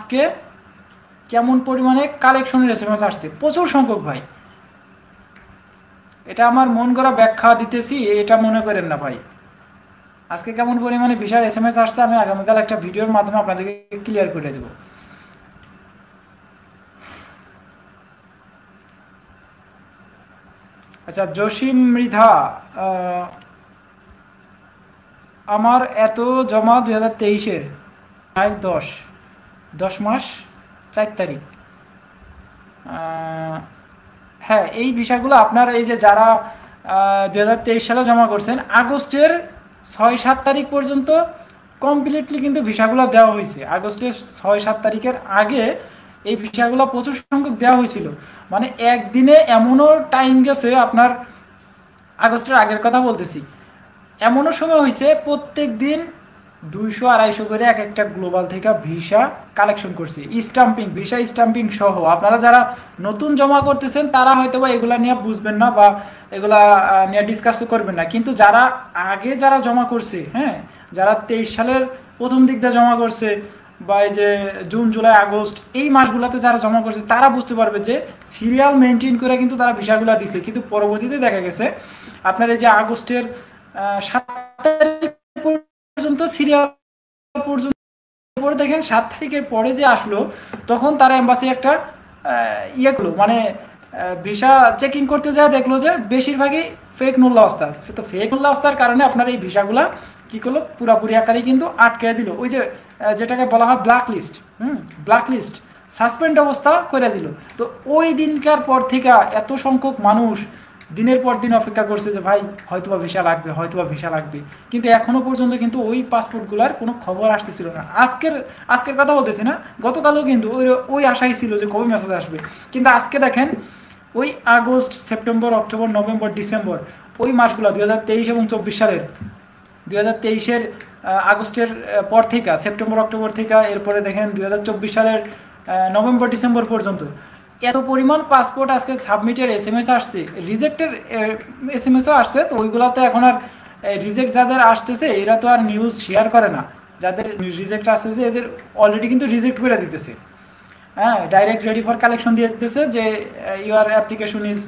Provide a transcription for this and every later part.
আজকে কেমন পরিমাণে কালেকশনের এসএমএস আসছে, প্রচুর সংখ্যক ভাই। এটা আমার মন করা ব্যাখ্যা দিতেছি, এটা মনে করেন না ভাই। আজকে কেমন পরিমাণে বিশাল এসএমএস আসছে আমি আগামীকাল একটা ভিডিওর মাধ্যমে আপনাদেরকে ক্লিয়ার করে দেব। আচ্ছা, জসিম মৃধা, আমার এত জমা 2023-এর 10 মাস 4 তারিখ। হ্যাঁ, এই বিষয়গুলো আপনার এই যে যারা 2023 সালে জমা করছেন আগস্টের 6-7 তারিখ পর্যন্ত কমপ্লিটলি কিন্তু ভিসাগুলো দেওয়া হয়েছে। আগস্টের 6-7 তারিখের আগে এই ভিসাগুলো প্রচুর সংখ্যক দেওয়া হয়েছিল। মানে একদিনে এমনও টাইম গেছে আপনার, আগস্টের আগের কথা বলতেছি, এমনও সময় হয়েছে প্রত্যেক দিন 200-250 করে এক একটা গ্লোবাল থেকে ভিসা কালেকশন করছে, স্টাম্পিং, ভিসা স্টাম্পিং সহ। আপনারা যারা নতুন জমা করতেছেন তারা হয়তো বা এগুলা নিয়ে বুঝবেন না বা এগুলা নিয়ে ডিসকাসও করবেন না, কিন্তু যারা আগে যারা জমা করছে, হ্যাঁ, যারা 23 সালের প্রথম দিক দিয়ে জমা করছে বা এই যে জুন জুলাই আগস্ট এই মাসগুলোতে যারা জমা করছে তারা বুঝতে পারবে যে সিরিয়াল মেনটেন করে কিন্তু তারা ভিসাগুলো দিছে। কিন্তু পরবর্তীতে দেখা গেছে আপনার এই যে আগস্টের 7 তারিখ পর্যন্ত সিরিয়াল পর্যন্ত, পরে দেখেন 7 তারিখের পরে যে আসলো তখন তারা এম্বাসি একটা ইয়ে করলো, মানে ভিসা চেকিং করতে যায়, দেখলো যে বেশিরভাগই ফেক নুল্লা অবস্থার। তো ফেক নুল্লা অবস্থার কারণে আপনার এই ভিসাগুলা কী করলো, পুরাপুরি আকারে কিন্তু আটকে দিল। ওই যে যেটাকে বলা হয় blacklist, blacklist, suspend অবস্থা করে দিল। তো ওই দিনকার পর থেকে এত সংখ্যক মানুষ দিনের পর দিন অপেক্ষা করছে যে ভাই হয়তোবা ভিসা লাগবে, হয়তোবা ভিসা লাগবে, কিন্তু এখনও পর্যন্ত কিন্তু ওই পাসপোর্টগুলোর কোনো খবর আসতেছিল না। আজকের কথা বলতেছি না, গতকালও কিন্তু ওই আশাই ছিল যে কবে মেসেজ আসবে। কিন্তু আজকে দেখেন ওই August, September, October, November, December, ওই মাসগুলো 2023 এবং 24 সালের, 2023-এর আগস্টের পর থেকে, সেপ্টেম্বর অক্টোবর থেকে, এরপরে দেখেন 2024 সালের নভেম্বর ডিসেম্বর পর্যন্ত এত পরিমাণ পাসপোর্ট আজকে সাবমিটের এসএমএস আসছে, রিজেক্টের এসএমএসও আসছে। তো ওইগুলোতে এখন আর রিজেক্ট যাদের আসতেছে এরা তো আর নিউজ শেয়ার করে না, যাদের রিজেক্ট আসতেছে এদের অলরেডি কিন্তু রিজেক্ট করে দিতেছে, হ্যাঁ, ডাইরেক্ট রেডি ফর কালেকশন দিয়ে দিতেছে যে your application is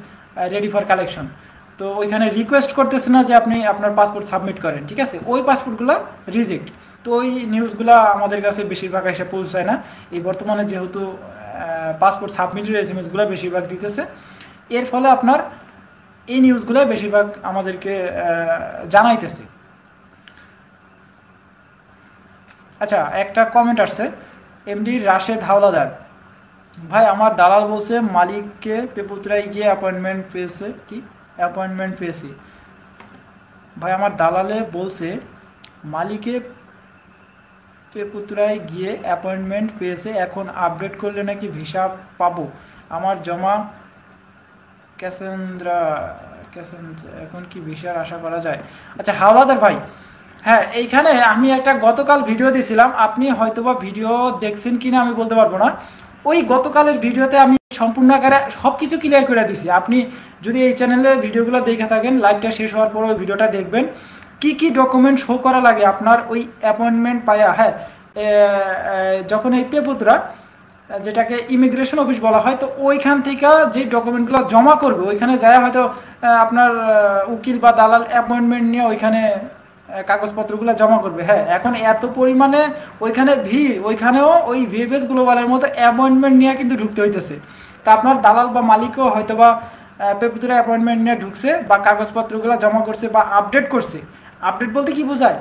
ready for collection. তো ওইখানে রিকোয়েস্ট করতেছে না যে আপনি আপনার পাসপোর্ট সাবমিট করেন, ঠিক আছে, ওই পাসপোর্টগুলো রিজেক্ট। তো ওই নিউজগুলো আমাদের কাছে বেশিরভাগ এসে পৌঁছায় না। এই বর্তমানে যেহেতু পাসপোর্ট সাবমিটের এসএমএসগুলো বেশিরভাগ দিতেছে, এর ফলে আপনার এই নিউজগুলো বেশিরভাগ আমাদেরকে জানাইতেছে। আচ্ছা, একটা কমেন্ট আসছে এমডি রাশেদ হাওলাদার, ভাই আমার দালাল বলছে মালিককে পেপুতরায় গিয়ে অ্যাপয়েন্টমেন্ট পেয়েছি। ভাই আমার দালালে বলছে মালিকে পেপুতরায় গিয়ে অ্যাপয়েন্টমেন্ট পেয়েছে, এখন আপডেট করলে নাকি ভিসা পাবো। আমার জমা ক্যাসেন্দ্রা, এখন কি ভিসার আশা করা যায়? আচ্ছা হাওলাদার ভাই, হ্যাঁ, এইখানে আমি একটা গতকাল ভিডিও দিয়েছিলাম, আপনি হয়তোবা ভিডিও দেখছেন কিনা আমি বলতে পারবো না। ওই গতকালের ভিডিওতে আমি সম্পূর্ণ আকারে সব কিছু ক্লিয়ার করে দিছি। আপনি যদি এই চ্যানেলে ভিডিওগুলো দেখে থাকেন, লাইভটা শেষ হওয়ার পর ওই ভিডিওটা দেখবেন কি কি ডকুমেন্ট শো করা লাগে আপনার ওই অ্যাপয়েন্টমেন্ট পায়া। হ্যাঁ, যখন এই পেপুতরা, যেটাকে ইমিগ্রেশন অফিস বলা হয়, তো ওইখান থেকে যে ডকুমেন্টগুলো জমা করবে ওইখানে যায় হয়তো আপনার উকিল বা দালাল অ্যাপয়েন্টমেন্ট নিয়ে ওইখানে কাগজপত্রগুলো জমা করবে। হ্যাঁ, এখন এত পরিমাণে ওইখানে ভিড়, ওইখানেও ওই ভিএফএস গ্লোবালের মতো অ্যাপয়েন্টমেন্ট নিয়ে কিন্তু ঢুকতে হইতেছে। তা আপনার দালাল বা মালিকও হয়তো বা পেপুতরা অ্যাপয়েন্টমেন্ট নিয়ে ঢুকছে বা কাগজপত্রগুলো জমা করছে বা আপডেট করছে। আপডেট বলতে কি বোঝায়,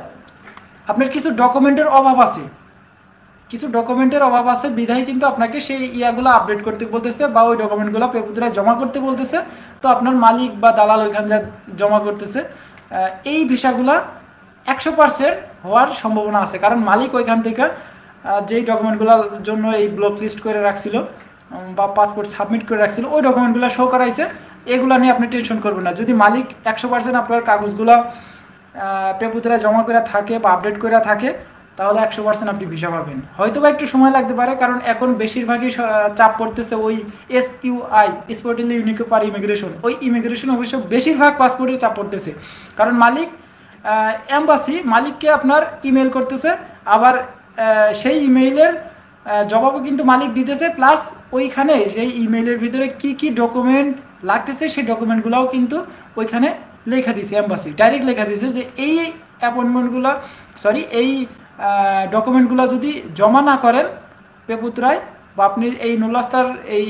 আপনার কিছু ডকুমেন্টের অভাব আছে, বিধায় কিন্তু আপনাকে সেই ইয়াগুলো আপডেট করতে বলতেছে বা ওই ডকুমেন্টগুলো পেপুতরায় জমা করতে বলতেছে। তো আপনার মালিক বা দালাল ওইখানে যা জমা করতেছে, এই ভিসাগুলা 100% হওয়ার সম্ভাবনা আছে, কারণ মালিক ওইখান থেকে যেই ডকুমেন্টগুলোর জন্য এই ব্লক লিস্ট করে রাখছিল বা পাসপোর্ট সাবমিট করে রাখছিল ওই ডকুমেন্টগুলো শো করাইছে। এগুলো নিয়ে আপনি টেনশন করবেন না। যদি মালিক 100% আপনার কাগজগুলো পেপুতরায় জমা করে থাকে বা আপডেট করে থাকে তাহলে 100% আপনি ভিসা পাবেন। হয়তো বা একটু সময় লাগতে পারে, কারণ এখন বেশিরভাগই চাপ পড়তেছে ওই SUI, স্পোর্টিং ইউনিক পার ইমিগ্রেশন, ওই ইমিগ্রেশন অফিসে বেশিরভাগ পাসপোর্টের চাপ পড়তেছে, কারণ মালিক এম্বাসি মালিককে আপনার ইমেল করতেছে, আবার সেই ইমেইলের জবাবও কিন্তু মালিক দিতেছে, প্লাস ওইখানে সেই ইমেইলের ভিতরে কি কি ডকুমেন্ট লাগতেছে সেই ডকুমেন্টগুলোও কিন্তু ওইখানে লেখা দিছে, এম্বাসি ডাইরেক্ট লেখা দিছে যে এই অ্যাপয়েন্টমেন্টগুলো এই ডকুমেন্টগুলো যদি জমা না করেন পেপুত্রায়, বা আপনি এই নুলাস্তার এই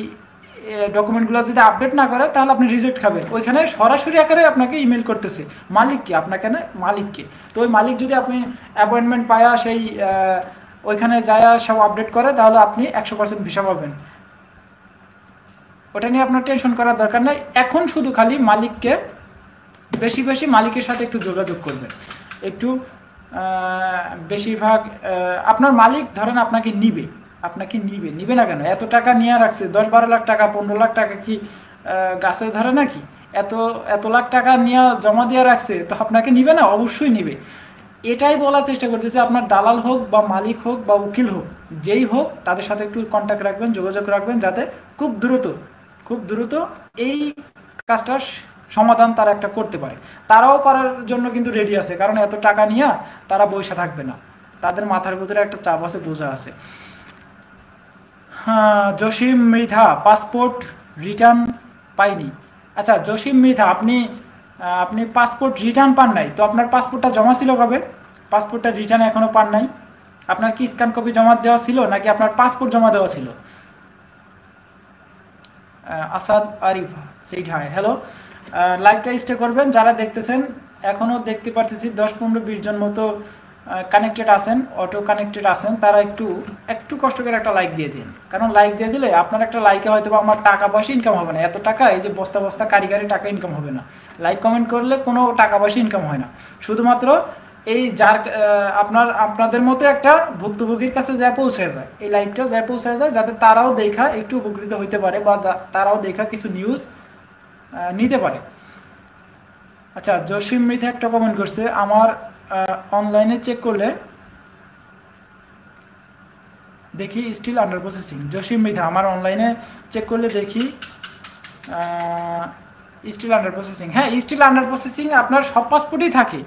ডকুমেন্টগুলো যদি আপডেট না করে তাহলে আপনি রিজেক্ট খাবেন। ওইখানে সরাসরি আকারে আপনাকে ইমেল করতেছে মালিককে, আপনাকে না মালিককে। তো ওই মালিক যদি আপনি অ্যাপয়েন্টমেন্ট পায়া সেই ওইখানে যায় সব আপডেট করে তাহলে আপনি 100% ভিসা পাবেন। ওটা নিয়ে আপনার টেনশন করার দরকার নেই। এখন শুধু খালি মালিককে বেশি বেশি মালিকের সাথে একটু যোগাযোগ করবেন, একটু বেশিরভাগ আপনার মালিক ধরেন আপনাকে নিবে না কেন? এত টাকা নিয়ে রাখছে, 10-12 লাখ টাকা 15 লাখ টাকা কি গাছে ধরে নাকি? এত লাখ টাকা নিয়ে জমা দিয়ে রাখছে, তো আপনাকে নিবে না? অবশ্যই নিবে। এটাই বলার চেষ্টা করতেছে, আপনার দালাল হোক বা মালিক হোক বা উকিল হোক, যেই হোক তাদের সাথে একটু কন্ট্যাক্ট রাখবেন, যোগাযোগ রাখবেন, যাতে খুব দ্রুত এই কাজটা সমাধান তারা একটা করতে পারে। তারাও করার জন্য কিন্তু রেডি আছে, কারণ এত টাকা নিয়ে তারা বসে থাকবে না, তাদের মাথার ভিতরে একটা চাপ আছে, বোঝা আছে। হ্যাঁ, জসিম মৃধা পাসপোর্ট রিটার্ন পাইনি। আচ্ছা জসিম মৃধা, আপনি পাসপোর্ট রিটার্ন পান নাই, তো আপনার পাসপোর্টটা জমা ছিল কবে? পাসপোর্টটা রিটার্ন এখনও পান নাই? আপনার কি স্ক্যান কপি জমা দেওয়া ছিল নাকি আপনার পাসপোর্ট জমা দেওয়া ছিল? আসাদ আরিফ সেইট, হাই, হ্যালো। লাইভটা স্টে করবেন যারা দেখতেছেন। এখনও দেখতে পারতেছি 10-15-20 জন মতো কানেক্টেড আছেন, অটো কানেক্টেড আছেন। তারা একটু কষ্ট করে একটা লাইক দিয়ে দিন, কারণ লাইক দিয়ে দিলে আপনার একটা লাইকে হয়তো আমার টাকা পয়সা ইনকাম হবে না, এত টাকা এই যে বস্তা বস্তা কারিগরি টাকা ইনকাম হবে না। লাইক কমেন্ট করলে কোনো টাকা পয়সা ইনকাম হয় না, শুধুমাত্র এই যার আপনাদের মতো একটা ভুক্তভোগীর কাছে যা পৌঁছে যায়, এই লাইভটা যা পৌঁছে যায়, যাতে তারাও দেখা একটু উপকৃত হইতে পারে বা তারাও দেখা কিছু নিউজ নিতে পারে। আচ্ছা, জসিম মৃধা একটা কমেন্ট করছে, আমার অনলাইনে চেক করলে দেখি still under processing. Jasim Mridha, আমার অনলাইনে চেক করলে দেখি স্টিল আন্ডার প্রসেসিং। হ্যাঁ, স্টিল আন্ডার প্রসেসিং আপনার সব পাসপোর্টই থাকে,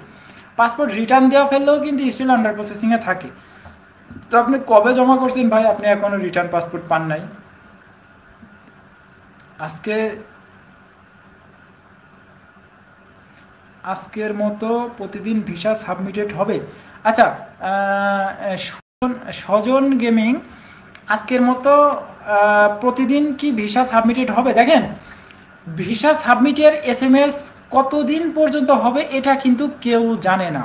পাসপোর্ট রিটার্ন দেওয়া ফেললেও কিন্তু স্টিল আন্ডার প্রসেসিংয়ে থাকে। তো আপনি কবে জমা করছেন ভাই? আপনি এখনও রিটার্ন পাসপোর্ট পান নাই? আজকের মতো প্রতিদিন ভিসা সাবমিটেড হবে? আচ্ছা, স্বজন গেমিং, আজকের মতো প্রতিদিন কি ভিসা সাবমিটেড হবে? দেখেন, ভিসা সাবমিটের SMS কতদিন পর্যন্ত হবে এটা কিন্তু কেউ জানে না,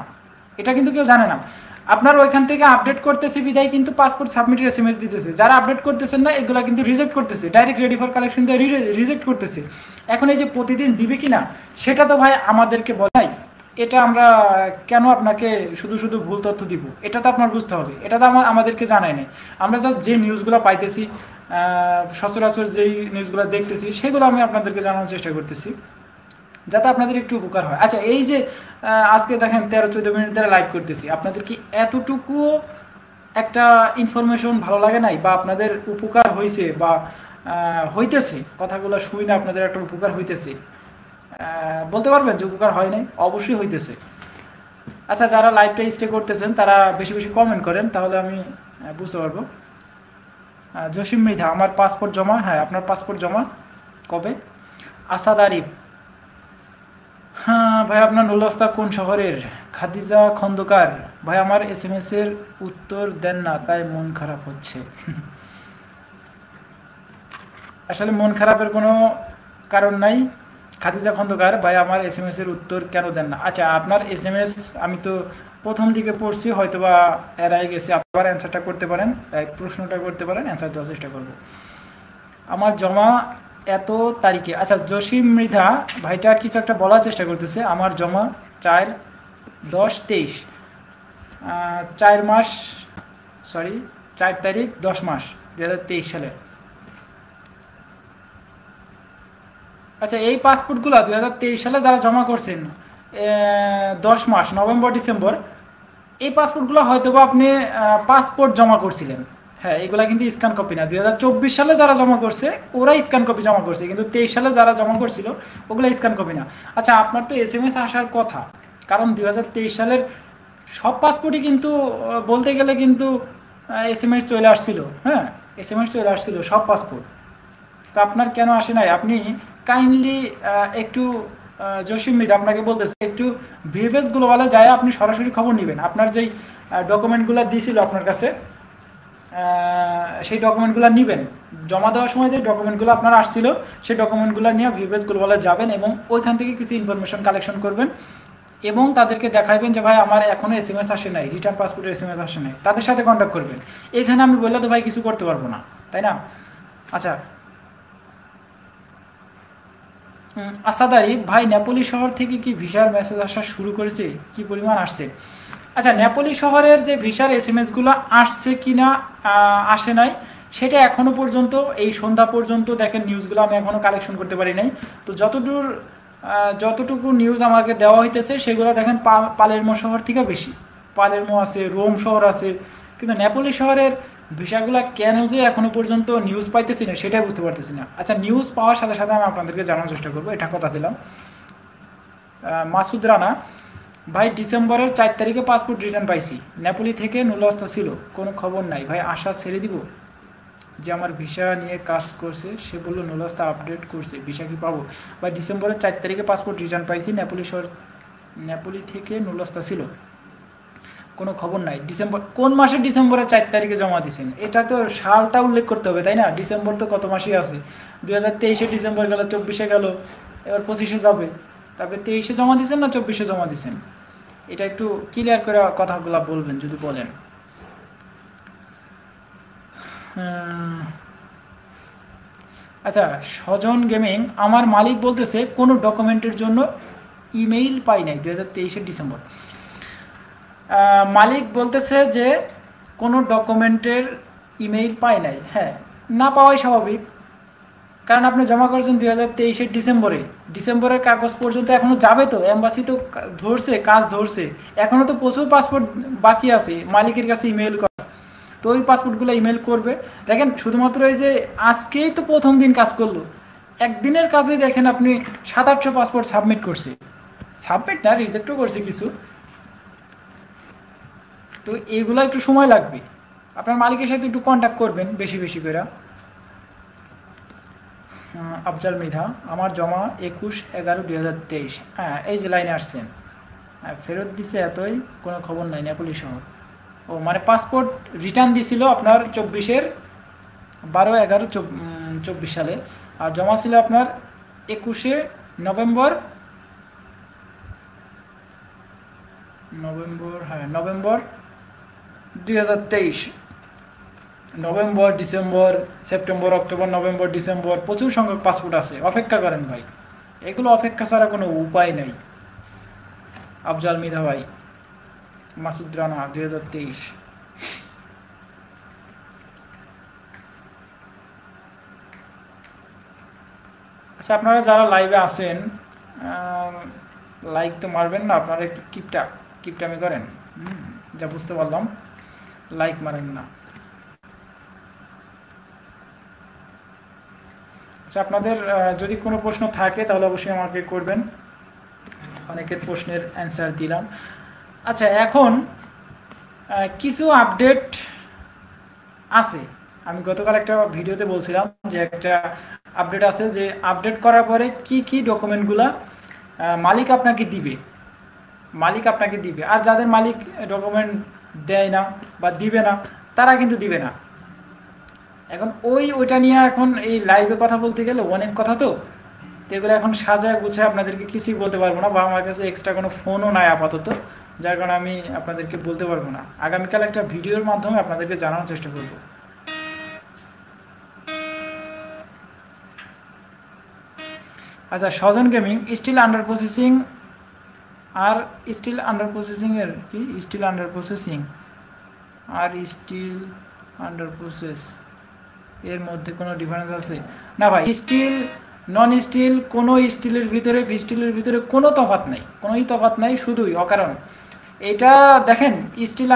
আপনার ওইখান থেকে আপডেট করতেছে বিদায় কিন্তু পাসপোর্ট সাবমিটের SMS দিতেছে। যারা আপডেট করতেছেন না এগুলো কিন্তু রিজেক্ট করতেছে, ডাইরেক্ট রেডি ফর কালেকশন দিয়ে রিজেক্ট করতেছে। এখন এই যে প্রতিদিন দিবে কিনা সেটা তো ভাই আমাদেরকে বলাই, এটা আমরা কেন আপনাকে শুধু ভুল তথ্য দিব? এটা তো আপনার বুঝতে হবে, এটা তো আমাদেরকে জানাই নাই। আমরা জাস্ট যে নিউজগুলো পাইতেছি, সচরাচর যেই নিউজগুলো দেখতেছি, সেগুলো আমি আপনাদেরকে জানানোর চেষ্টা করতেছি যাতে আপনাদের একটু উপকার হয়। আচ্ছা, এই যে আজকে দেখেন 13-14 মিনিট ধরে লাইভ করতেছি, আপনাদের কি এতটুকু একটা ইনফরমেশন ভালো লাগে নাই, বা আপনাদের উপকার হয়েছে বা হইতেছে, কথাগুলো শুই না আপনাদের একটা উপকার হইতেছে? বলতে পারবেন যে উপকার হয় নাই? অবশ্যই হইতেছে। আচ্ছা, যারা লাইভটা স্টে করতেছেন তারা বেশি বেশি কমেন্ট করেন, তাহলে আমি বুঝতে পারবো। জসিম মৃধা, আমার পাসপোর্ট জমা। হ্যাঁ, আপনার পাসপোর্ট জমা কবে? আসাদ আরিফ, হ্যাঁ ভাই, আপনার নুলাস্তা কোন শহরের? খাদিজা খন্দকার, ভাই আমার SMS এর উত্তর দেন না, তাই মন খারাপ হচ্ছে। আসলে মন খারাপের কোনো কারণ নাই খাদিজা খন্দকার, ভাই আমার SMS এর উত্তর কেন দেন না? আচ্ছা, আপনার SMS আমি তো প্রথম দিকে পড়ছি, হয়তো বা এড়াই গেছে, আবার অ্যান্সারটা করতে পারেন, প্রশ্নটা করতে পারেন, অ্যান্সার দেওয়ার চেষ্টা করব। আমার জমা এত তারিখে। আচ্ছা, জসিম মৃধা ভাইটা কিছু একটা বলার চেষ্টা করতেছে। আমার জমা 4-10-23, 4 মাস, 4 তারিখ 10 মাস 2023 সালে। আচ্ছা, এই পাসপোর্টগুলো 2023 সালে যারা জমা করছেন 10 মাস, নভেম্বর ডিসেম্বর, এই পাসপোর্টগুলো হয়তো বা আপনি পাসপোর্ট জমা করছিলেন। হ্যাঁ, এগুলা কিন্তু স্ক্যান কপি না। 2024 সালে যারা জমা করছে ওরা স্ক্যান কপি জমা করছে, কিন্তু 23 সালে যারা জমা করছিল ওগুলো স্ক্যান কপি না। আচ্ছা, আপনার তো SMS আসার কথা, কারণ 2023 সালের সব পাসপোর্টই কিন্তু বলতে গেলে কিন্তু SMS চলে আসছিল, হ্যাঁ SMS চলে আসছিল সব পাসপোর্ট। তো আপনার কেন আসে নাই? আপনি কাইন্ডলি একটু জসিম মিদ আপনাকে বলতেছে একটু ভিএফএস গ্লোবালে যায় আপনি সরাসরি খবর নেবেন। আপনার যেই ডকুমেন্টগুলো দিয়েছিল আপনার কাছে, সেই ডকুমেন্টগুলো নেবেন। জমা দেওয়ার সময় যে ডকুমেন্টগুলো আপনার আসছিল সেই ডকুমেন্টগুলো নিয়ে ভিএফএস গ্লোবালে যাবেন এবং ওইখান থেকে কিছু ইনফরমেশন কালেকশন করবেন এবং তাদেরকে দেখাবেন যে ভাই আমার এখনও SMS আসে নাই, রিটার্ন পাসপোর্টের SMS আসে নাই। তাদের সাথে কন্ট্যাক্ট করবেন। এখানে আমি বললে তো ভাই কিছু করতে পারবো না, তাই না? আচ্ছা, আসাদারি ভাই, নেপোলি শহর থেকে কি ভিসার মেসেজ আসা শুরু করেছে? কি পরিমাণ আসছে? আচ্ছা, নেপোলি শহরের যে ভিসার SMS-গুলো আসছে কি না আসে নাই সেটা এখনও পর্যন্ত এই সন্ধ্যা পর্যন্ত দেখেন নিউজগুলো আমি এখনও কালেকশন করতে পারি নাই। তো যতটুকু নিউজ আমাকে দেওয়া হইতেছে সেগুলো দেখেন পালেরমো শহর থেকে বেশি। পালেরমো আছে, রোম শহর আছে, কিন্তু নেপোলি শহরের ভিসাগুলো কেন যে এখনও পর্যন্ত নিউজ পাইতেছি না সেটাই বুঝতে পারতেছি না। আচ্ছা, নিউজ পাওয়ার সাথে সাথে আমি আপনাদেরকে জানানোর চেষ্টা করবো, এটা কথা দিলাম। মাসুদ রানা ভাই, ডিসেম্বরের 4 তারিখে পাসপোর্ট রিটার্ন পাইছি, নেপোলি থেকে নুলস্তা ছিল, কোনো খবর নাই ভাই। আশা ছেড়ে দিব? যে আমার ভিসা নিয়ে কাজ করছে সে বললো নুলস্তা আপডেট করছে, ভিসা কি পাবো? ভাই, ডিসেম্বরের 4 তারিখে পাসপোর্ট রিটার্ন পাইছি, নেপোলি থেকে নুলস্তা ছিল, কোনো খবর নাই। ডিসেম্বর কোন মাসে? ডিসেম্বরের 4 তারিখে জমা দিয়েছেন, এটা তো সালটা উল্লেখ করতে হবে, তাই না? ডিসেম্বর তো কত মাসই আছে, 2023-এ ডিসেম্বর গেল, 24-এ গেল, এবার 25-এ যাবে, তারপরে 23-এ জমা দিয়েছেন না 24-এ জমা দিয়েছেন? এটা একটু ক্লিয়ার করে কথাগুলো বলবেন যদি বলেন। আচ্ছা, স্বজন গেমিং আমার মালিক বলতেছে কোনো ডকুমেন্টের জন্য ইমেইল পাই নাই 2023-এর ডিসেম্বর। মালিক বলতেছে যে কোনো ডকুমেন্টের ইমেইল পাই নাই। হ্যাঁ, না পাওয়াই স্বাভাবিক, কারণ আপনি জমা করেছেন 2023-এর ডিসেম্বরের কাগজ পর্যন্ত এখনও যাবে, তো এম্বাসি তো ধরছে, কাজ ধরছে, এখনও তো প্রচুর পাসপোর্ট বাকি আছে মালিকের কাছে ইমেল করা। তো ওই পাসপোর্টগুলো ইমেল করবে। দেখেন, শুধুমাত্র এই যে আজকেই তো প্রথম দিন কাজ করলো, একদিনের কাজে দেখেন আপনি 700-800 পাসপোর্ট সাবমিট করছে, সাবমিট না রিজেক্টও করছে কিছু। তো এইগুলো একটু সময় লাগবে, আপনার মালিকের সাথে একটু কন্ট্যাক্ট করবেন বেশি বেশি করে। আফজাল মৃধা আমার জমা 21/11/2023। হ্যাঁ, এই যে লাইনে আসছেন, ফেরত দিছে এতই, কোনো খবর নাই নেপোলি শহর। ও মানে পাসপোর্ট রিটার্ন দিছিল আপনার 24-এর 12/11/24 সালে, আর জমা ছিল আপনার 21শে নভেম্বর, হ্যাঁ November 2023। November, December, September, October, November, December, প্রচুর সংখ্যক পাসপোর্ট আছে, অপেক্ষা করেন ভাই, এগুলো অপেক্ষা ছাড়া কোনো উপায় নাই। আফজাল মৃধা ভাই, মাসুদ রানা 2023। আচ্ছা, আপনারা যারা লাইভে আছেন লাইক তো মারবেন না, আপনারা একটু কিপটামি করেন, যা বুঝতে পারলাম, লাইক মারেন না। আচ্ছা, আপনাদের যদি কোনো প্রশ্ন থাকে তাহলে অবশ্যই আমাকে করবেন, অনেকের প্রশ্নের অ্যান্সার দিলাম। আচ্ছা, এখন কিছু আপডেট আছে, আমি গতকাল একটা ভিডিওতে বলছিলাম যে একটা আপডেট আছে, যে আপডেট করার পরে কি কি ডকুমেন্টগুলা মালিক আপনাকে দিবে, আর যাদের মালিক ডকুমেন্ট দেয় না বা দিবে না তারা কিন্তু দিবে না। এখন ওইটা নিয়ে এখন এই লাইভে কথা বলতে গেলে অনেক কথা, তো এগুলো এখন সাজায় গুছায় আপনাদেরকে কিছুই বলতে পারবো না, বা আমার কাছে এক্সট্রা কোনো ফোনও নাই আপাতত, যার কারণে আমি আপনাদেরকে বলতে পারবো না। আগামীকাল একটা ভিডিওর মাধ্যমে আপনাদেরকে জানানোর চেষ্টা করব। আচ্ছা, স্বজন গেমিং স্টিল আন্ডার প্রসেসিং আর স্টিল আন্ডার প্রসেসিংয়ের কি স্টিল আন্ডার প্রসেসিং আর স্টিল আন্ডার প্রসেস এর মধ্যে কোনো ডিফারেন্স আছে? না ভাই, স্টিল নন স্টিল, কোনো স্টিলের ভিতরে কোনো তফাৎ নাই, শুধুই অকারণ। এটা দেখেন, স্টিল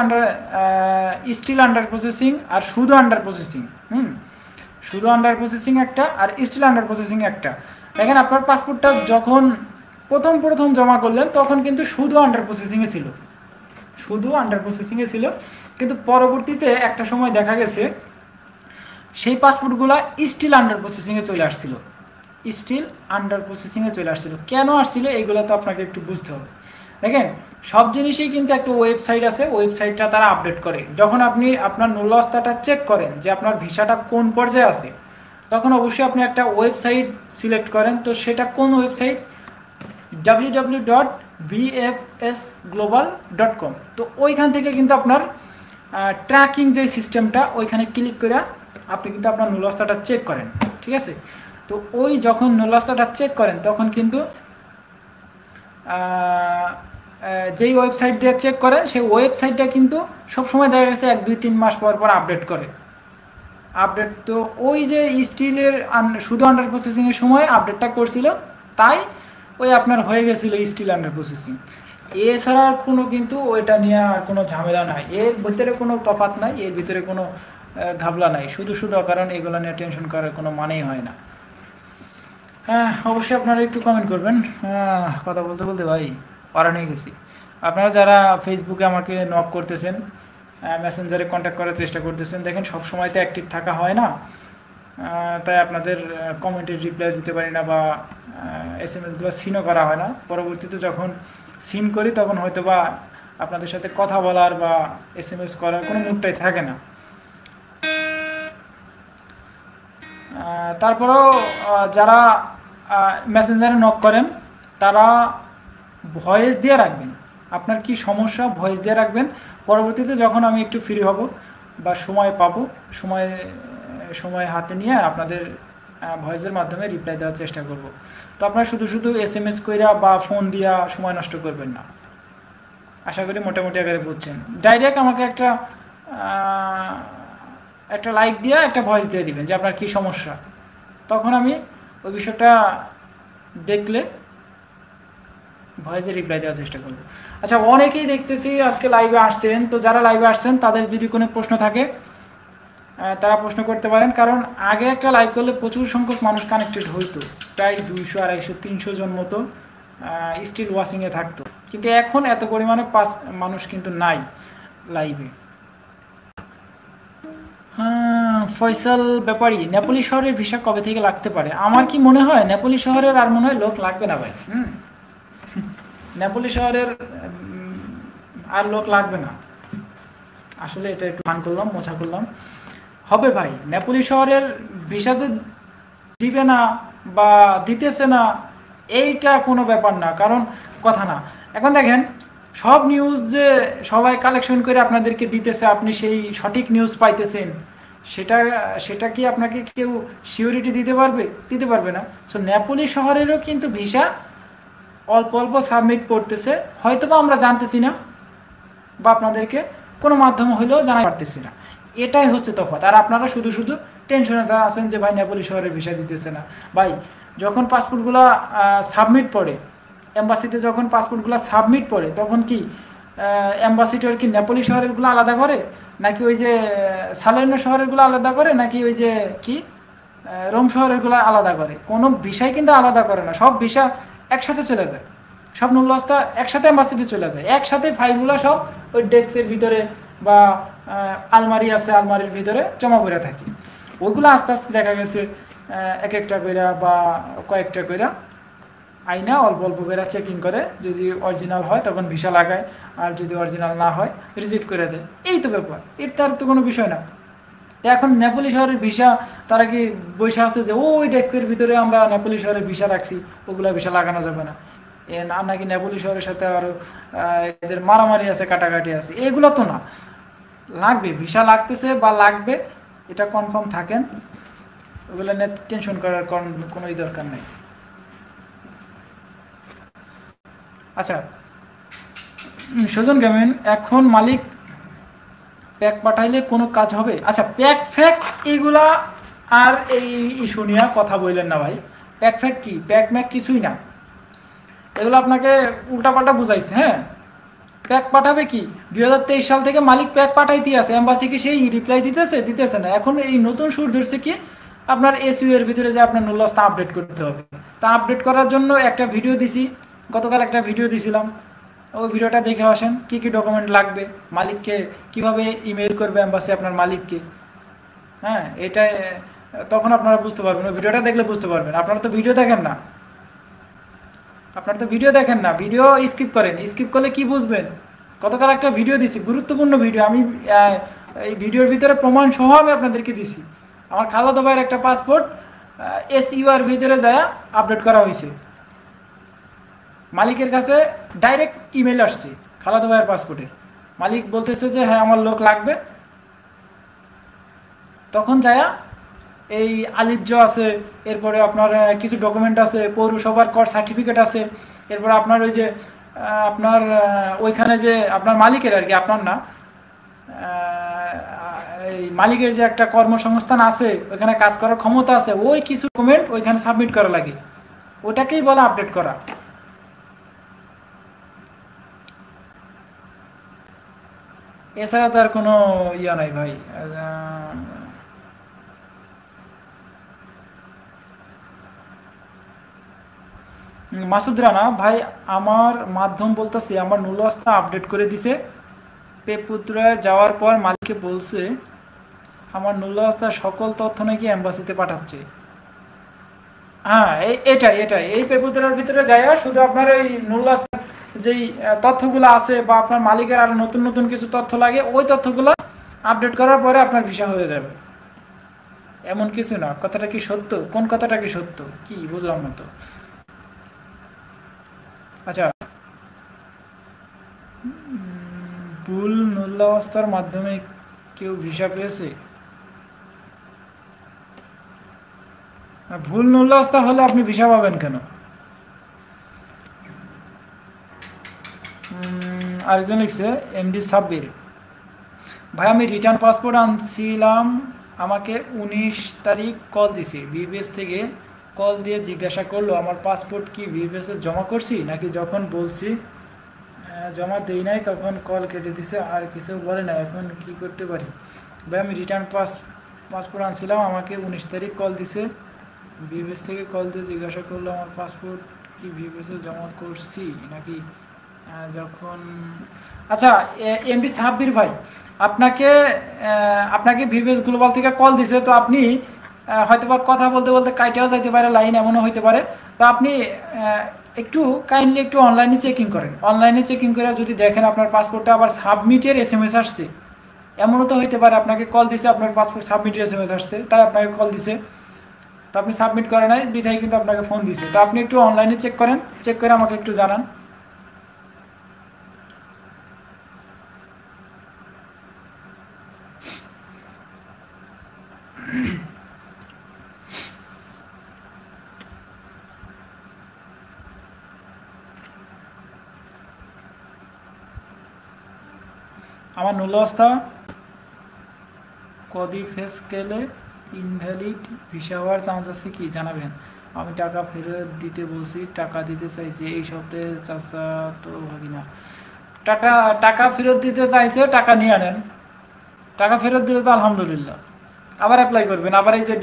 আন্ডার প্রসেসিং আর শুধু আন্ডার প্রসেসিং, শুধু আন্ডার প্রসেসিং একটা আর স্টিল আন্ডার প্রসেসিং একটা। দেখেন, আপনার পাসপোর্টটা যখন প্রথম জমা করলেন তখন কিন্তু শুধু আন্ডার প্রসেসিংয়ে ছিল, কিন্তু পরবর্তীতে একটা সময় দেখা গেছে সেই পাসপোর্টগুলো স্টিল আন্ডার প্রসেসিংয়ে চলে আসছিল, স্টিল আন্ডার প্রসেসিংয়ে চলে আসছিল। কেন আসছিল এইগুলো তো আপনাকে একটু বুঝতে হবে। দেখেন, সব জিনিসই কিন্তু একটা ওয়েবসাইট আছে, ওয়েবসাইটটা তারা আপডেট করে। যখন আপনি আপনার নুল্লাস্তাটা চেক করেন যে আপনার ভিসাটা কোন পর্যায়ে আছে, তখন অবশ্যই আপনি একটা ওয়েবসাইট সিলেক্ট করেন। তো সেটা কোন ওয়েবসাইট? www.vfsglobal.com। তো ওইখান থেকে কিন্তু আপনার ট্র্যাকিং যে সিস্টেমটা, ওইখানে ক্লিক করে আপনি কিন্তু আপনার নুল্লাস্তাটা চেক করেন, ঠিক আছে? তো ওই যখন নুল্লাস্তাটা চেক করেন তখন কিন্তু যেই ওয়েবসাইট দিয়ে চেক করেন সেই ওয়েবসাইটটা কিন্তু সবসময় দেখা গেছে 1-2-3 মাস পর পর আপডেট করে। আপডেট তো ওই যে স্টিলের শুধু আন্ডার প্রসেসিংয়ের সময় আপডেটটা করছিল, তাই ওই আপনার হয়ে গেছিলো স্টিল আন্ডার প্রসেসিং। এছাড়া কোনো কিন্তু ওইটা নিয়ে আর কোনো ঝামেলা নাই, এর ভিতরে কোনো তফাৎ নাই, এর ভিতরে কোনো ঘাবলা নাই, শুধু কারণ এগুলো নিয়ে টেনশন করার কোনো মানেই হয় না। হ্যাঁ, অবশ্যই আপনারা একটু কমেন্ট করবেন। কথা বলতে বলতে ভাই পারা নিয়ে গেছি। আপনারা যারা ফেসবুকে আমাকে নক করতেছেন, মেসেঞ্জারে কন্ট্যাক্ট করার চেষ্টা করতেছেন, দেখেন সব সময় তো অ্যাক্টিভ থাকা হয় না, তাই আপনাদের কমেন্টের রিপ্লাই দিতে পারি না বা SMS-গুলো সিনও করা হয় না। পরবর্তীতে যখন সিন করি তখন হয়তো বা আপনাদের সাথে কথা বলার বা SMS করার কোনো মুডটাই থাকে না। তারপরেও যারা মেসেঞ্জারে নক করেন তারা ভয়েস দিয়ে রাখবেন, আপনার কি সমস্যা ভয়েস দিয়ে রাখবেন। পরবর্তীতে যখন আমি একটু ফ্রি হব বা সময় পাবো, সময় হাতে নিয়ে আপনাদের ভয়েসের মাধ্যমে রিপ্লাই দেওয়ার চেষ্টা করব। তো আপনারা শুধু SMS কইরা বা ফোন দিয়া সময় নষ্ট করবেন না। আশা করি মোটামুটি আকারে বুঝছেন। ডাইরেক্ট আমাকে একটা লাইক দিয়ে একটা ভয়েস দিয়ে দিবেন যে আপনার কী সমস্যা, তখন আমি ওই বিষয়টা দেখলে ভয়েসে রিপ্লাই দেওয়ার চেষ্টা করব। আচ্ছা, অনেকেই দেখতেছি আজকে লাইভে আসছেন, তো যারা লাইভে আসছেন তাদের যদি কোনো প্রশ্ন থাকে তারা প্রশ্ন করতে পারেন। কারণ আগে একটা লাইভ করলে প্রচুর সংখ্যক মানুষ কানেক্টেড হইতো, প্রায় 200, 250, 300 জন মতো স্টিল ওয়াচিংয়ে থাকতো, কিন্তু এখন এত পরিমাণে মানুষ কিন্তু নাই লাইভে। ফয়সাল ব্যাপারী, নেপোলি শহরের ভিসা কবে থেকে লাগতে পারে? আমার কি মনে হয় নেপোলি শহরের আর মনে হয় লোক লাগবে না ভাই। নেপোলি শহরের আর লোক লাগবে না, আসলে এটা একটু ফান করলাম, মোছা করলাম। হবে ভাই, নেপোলি শহরের ভিসা যে দিবে না বা দিতেছে না এইটা কোনো ব্যাপার না, কারণ কথা না। এখন দেখেন সব নিউজ যে সবাই কালেকশন করে আপনাদেরকে দিতেছে, আপনি সেই সঠিক নিউজ পাইতেছেন, সেটা কি আপনাকে কেউ সিওরিটি দিতে পারবে না। সো নেপোলি শহরেরও কিন্তু ভিসা অল্প অল্প সাবমিট করতেছে, হয়তো বা আমরা জানতেছি না বা আপনাদেরকে কোনো মাধ্যমে হইলেও জানাতে পারতেছি না, এটাই হচ্ছে তফাৎ। আর আপনারা শুধু টেনশনে আছেন যে ভাই নেপোলি শহরের ভিসা দিতেছে না। ভাই যখন পাসপোর্টগুলো সাবমিট পড়ে এম্বাসিতে, যখন পাসপোর্টগুলো সাবমিট পড়ে তখন কি এম্বাসিটার কি নেপোলি শহরেরগুলো আলাদা করে, নাকি ওই যে সালের্নো শহরেরগুলো আলাদা করে, নাকি ওই যে কি রোম শহরেরগুলো আলাদা করে? কোনো ভিসাই কিন্তু আলাদা করে না, সব ভিসা একসাথে চলে যায়, সব নুল্লাস্তা একসাথে এম্বাসিতে চলে যায়, একসাথে ফাইলগুলো সব ওই ডেস্কের ভিতরে বা আলমারি আছে, আলমারির ভিতরে জমা করে থাকি। ওইগুলো আস্তে আস্তে দেখা গেছে এক একটা কইরা বা কয়েকটা কইরা আইনা অল্প অল্প করে চেকিং করে, যদি অরিজিনাল হয় তখন ভিসা লাগায়, আর যদি অরিজিনাল না হয় রিজেক্ট করে দেয়। এই তো ব্যাপার, এর তার তো কোনো বিষয় না। এখন নেপোলি শহরের ভিসা তারা কি বৈশা আছে যে ওই ডেস্কের ভিতরে আমরা নেপোলি শহরের ভিসা রাখছি, ওগুলা ভিসা লাগানো যাবে না, না নাকি নেপোলি শহরের সাথে আরও এদের মারামারি আছে, কাটাকাটি আছে, এগুলো তো না। লাগবে, ভিসা লাগতেছে বা লাগবে, এটা কনফার্ম থাকেন, ওগুলো নিয়ে টেনশন করার কোনোই দরকার নেই। আচ্ছা, সুজন গেমেন, এখন মালিক প্যাক পাঠাইলে কোনো কাজ হবে? আচ্ছা, প্যাক এইগুলা আর এই ইস্যু নিয়ে কথা বললেন না ভাই। প্যাক কি, প্যাক কিছুই না, এগুলো আপনাকে উল্টাপাল্টা বুঝাইছে। হ্যাঁ, প্যাক পাঠাবে কি? 2023 সাল থেকে মালিক প্যাক পাঠাইতে আছে, এম্বাসিকে সেই রিপ্লাই দিতেছে না। এখন এই নতুন সুর ধরছে কি, আপনার এসইউ এর ভিতরে যে আপনার নুল্লাস্তা আপডেট করতে হবে। তা আপডেট করার জন্য একটা ভিডিও দিছি, গতকাল একটা ভিডিও দিছিলাম, ওই ভিডিওটা দেখে আসেন কি কি ডকুমেন্ট লাগবে, মালিককে কিভাবে ইমেল করবে এম্বাসি আপনার মালিককে। হ্যাঁ, এটা তখন আপনারা বুঝতে পারবেন, ওই ভিডিওটা দেখলে বুঝতে পারবেন। আপনারা তো ভিডিও দেখেন না, ভিডিও স্কিপ করেন, স্কিপ করলে কি বুঝবেন? গতকাল একটা ভিডিও দিছি, গুরুত্বপূর্ণ ভিডিও, আমি এই ভিডিওর ভিতরে প্রমাণ সহ আমি আপনাদেরকে দিছি। আমার খালাতো ভাইয়ের একটা পাসপোর্ট SUR ভিতরে যায় আপডেট করা হয়েছে, মালিকের কাছে ডাইরেক্ট ইমেল আসছে খালাতো ভাইয়ের পাসপোর্টে, মালিক বলতেছে যে হ্যাঁ আমার লোক লাগবে। তখন যায় এই আলিজ্য আছে, এরপরে আপনার কিছু ডকুমেন্ট আছে, পৌরসভার কর সার্টিফিকেট আছে, এরপরে আপনার ওই যে আপনার ওইখানে যে আপনার মালিকের আর কি, আপনার না, এই মালিকের যে একটা কর্মসংস্থান আছে, ওইখানে কাজ করার ক্ষমতা আছে, ওই কিছু ডকুমেন্ট ওইখানে সাবমিট করা লাগে, ওটাকেই বলা আপডেট করা। এছাড়া তো আর কোনো ইয়া নাই ভাই। মাসুদ রানা ভাই, আমার মাধ্যম বলতেছে আমার নুলস্তা আপডেট করে দিছে, পেপুত্রায় যাওয়ার পর মালিককে বলছে আমার নুলস্তার সকল তথ্য নাকি এম্বাসিতে পাঠাচ্ছে। হ্যাঁ, এটাই এই পেপুত্রার ভিতরে যায় শুধু আপনার এই নুলস্তার যেই তথ্যগুলো আছে বা আপনার মালিকের আরো নতুন নতুন কিছু তথ্য লাগে, ওই তথ্যগুলো আপডেট করার পরে আপনার ভিসা হয়ে যাবে। এমন কিছু না। কথাটা কি সত্য? কোন কথাটা কি সত্য কি বুঝলাম না তো। আচ্ছা, ভুল নূল্যাবস্থার মাধ্যমে কেউ ভিসা পেয়েছে? ভুল নূল্যাবস্থা হলে আপনি ভিসা পাবেন কেন? আরেকজন লিখছে MD সাব্বির ভাই, আমি রিটার্ন পাসপোর্ট আনছিলাম, আমাকে 19 তারিখ কল দিছে VBS থেকে, কল দিয়ে জিজ্ঞাসা করলো আমার পাসপোর্ট কি VBS এ জমা করছি নাকি, যখন বলছি জমা দেই নাই তখন কল কেটে দিছে, আর কিছু বলে না, এখন কি করতে পারি? ভাই, আমি রিটার্ন পাসপোর্ট আনছিলাম, আমাকে 19 তারিখ কল দিছে, VBS থেকে কল দিয়ে জিজ্ঞাসা করলো আমার পাসপোর্ট কি VBS এ জমা করছি নাকি, যখন। আচ্ছা, MD সাব্বির ভাই, আপনাকে VBS গ্লোবাল থেকে কল দিছে, তো আপনি হয়তো বা কথা বলতে বলতে কাইটাও যাইতে পারে, লাইন এমনও হইতে পারে, তো আপনি একটু কাইন্ডলি একটু অনলাইনে চেকিং করেন। অনলাইনে চেকিং করে যদি দেখেন আপনার পাসপোর্টটা আবার সাবমিটের SMS আসছে, এমনও তো হইতে পারে আপনাকে কল দিছে, আপনার পাসপোর্ট সাবমিটের SMS আসছে, তাই আপনাকে কল দিছে, তো আপনি সাবমিট করে নাই বিধায় কিন্তু আপনাকে ফোন দিছে। তো আপনি একটু অনলাইনে চেক করেন, চেক করে আমাকে একটু জানান। আমার নুলস্তা কদি ফেস গেলে ইনভ্যালিড ভিসা হওয়ার চান্স আছে কি জানাবেন? আমি টাকা ফেরত দিতে বলছি, টাকা দিতে চাইছি এই সপ্তাহে, চাচা তো ভাগিনা টাকা ফেরত দিতে চাইছে, টাকা নিয়ে আনেন, টাকা ফেরত দিলে তো আলহামদুলিল্লাহ, আবার অ্যাপ্লাই করবেন। আবার এই যে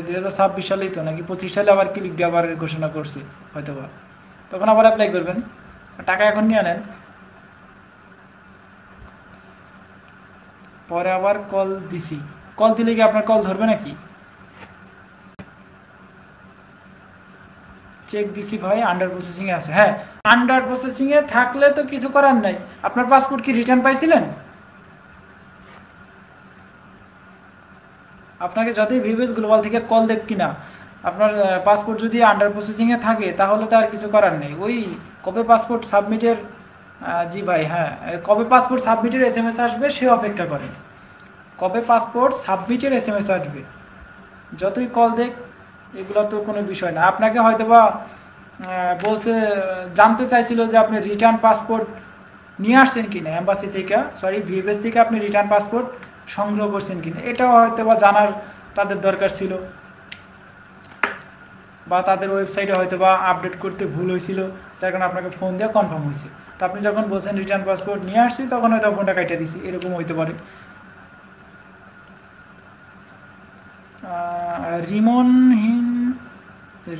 2026 সালেই তো নাকি 25 সালে আবার ক্লিক দিয়ে আবার ঘোষণা করছে হয়তো বা, তখন আবার অ্যাপ্লাই করবেন, টাকা এখন নিয়ে আনেন, পরে আবার কল দিছি, কল দিলে কি আপনার কল ধরবে নাকি? চেক দিছি ভাই, আন্ডার প্রসেসিংয়ে আছে। হ্যাঁ, আন্ডার প্রসেসিংয়ে থাকলে তো কিছু করার নাই। আপনার পাসপোর্ট কি রিটার্ন পাইছিলেন? আপনাকে যতই VBS গ্লোবাল থেকে কল দেখ কিনা, আপনার পাসপোর্ট যদি আন্ডার প্রসেসিংয়ে থাকে তাহলে তো আর কিছু করার নেই। ওই কবে পাসপোর্ট সাবমিটের, জি ভাই, হ্যাঁ, কবে পাসপোর্ট সাবমিটের SMS আসবে সে অপেক্ষা করেন, কবে পাসপোর্ট সাবমিটের SMS আসবে, যতই কল দেখ এগুলো তো কোনো বিষয় না। আপনাকে হয়তো বা বলছে, জানতে চাইছিল যে আপনি রিটার্ন পাসপোর্ট নিয়ে আসছেন কিনা এম্বাসি থেকে, সরি VBS থেকে আপনি রিটার্ন পাসপোর্ট সংগ্রহ করছেন কিনা, এটাও হয়তো বা জানার তাদের দরকার ছিল, বা তাদের ওয়েবসাইটে হয়তো বা আপডেট করতে ভুল হয়েছিল, যার কারণে আপনাকে ফোন দিয়ে কনফার্ম হয়েছে। তো আপনি যখন বলছেন রিটার্ন পাসপোর্ট নিয়ে আসছি, তখন হয়তো ফোনটা কাটিয়ে দিছি, এরকম হইতে পারে।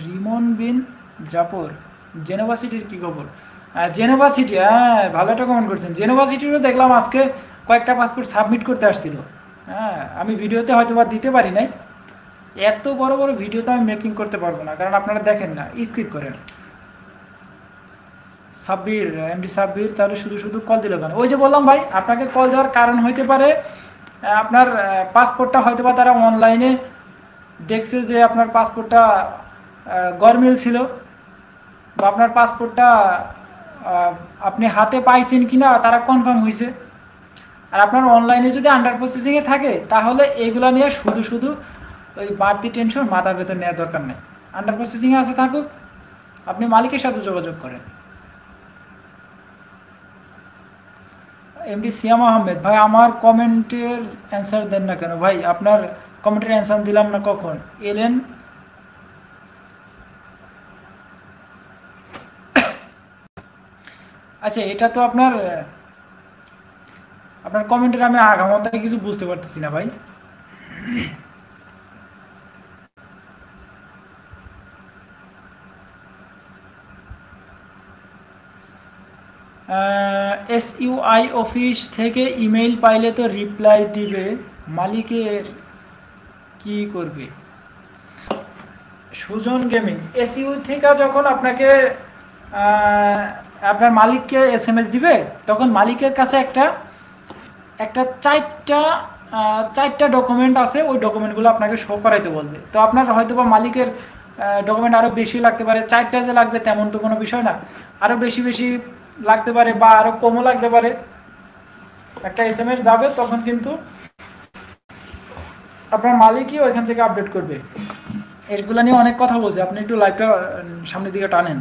রিমন বিন জাফর, জেনেভা সিটির কী খবর? জেনোভা সিটি, হ্যাঁ ভালো একটা কমেন্ট করছেন। জেনোভা সিটিরও দেখলাম আজকে কয়েকটা পাসপোর্ট সাবমিট করতে আসছিল। হ্যাঁ, আমি ভিডিওতে হয়তো বা দিতে পারি নাই, এত বড় বড় ভিডিও তো আমি মেকিং করতে পারবো না, কারণ আপনারা দেখেন না, স্কিপ করেন। সাব্বির, এমডি সাব্বির, তাহলে শুধু শুধু কল দিল কেন? ওই যে বললাম ভাই, আপনাকে কল দেওয়ার কারণ হইতে পারে আপনার পাসপোর্টটা হয়তো বা তারা অনলাইনে দেখছে যে আপনার পাসপোর্টটা গরমিল ছিল, বা আপনার পাসপোর্টটা আপনি হাতে পাইছেন কিনা তারা কনফার্ম হয়েছে। আর আপনার অনলাইনে যদি আন্ডার প্রসেসিংয়ে থাকে, তাহলে এইগুলো নিয়ে শুধু শুধু ওই বাড়তি টেনশন মাথার ভেতর নেওয়ার দরকার নেই। আন্ডার প্রসেসিংয়ে আছে থাকুক, আপনি মালিকের সাথে যোগাযোগ করেন। এমডি সিয়াম আহমেদ ভাই, আমার কমেন্টের অ্যান্সার দেন না কেন ভাই? আপনার কমেন্টের অ্যান্সার দিলাম না কখন? এলেন আচ্ছা, এটা তো আপনার আপনার কমেন্টের আমি আগামতায় কিছু বুঝতে পারতেছি না ভাই। SUI অফিস থেকে ইমেইল পাইলে তো রিপ্লাই দিবে, মালিকের কি করবে? সুজন গেমিং, SU থেকে যখন আপনাকে আপনার মালিককে SMS দিবে, তখন মালিকের কাছে একটা একটা চারটা ডকুমেন্ট আছে, ওই ডকুমেন্টগুলো আপনাকে শো করাইতে বলবে। তো আপনার হয়তো বা মালিকের ডকুমেন্ট আরও বেশি লাগতে পারে, চারটা যে লাগবে তেমন তো কোনো বিষয় না, আরও বেশি বেশি লাগতে পারে বা আরও কমও লাগতে পারে। একটা SMS যাবে, তখন কিন্তু আপনার মালিকই ওইখান থেকে আপডেট করবে। এগুলো নিয়ে অনেক কথা বলছে, আপনি একটু লাইভটা সামনের দিকে টানেন।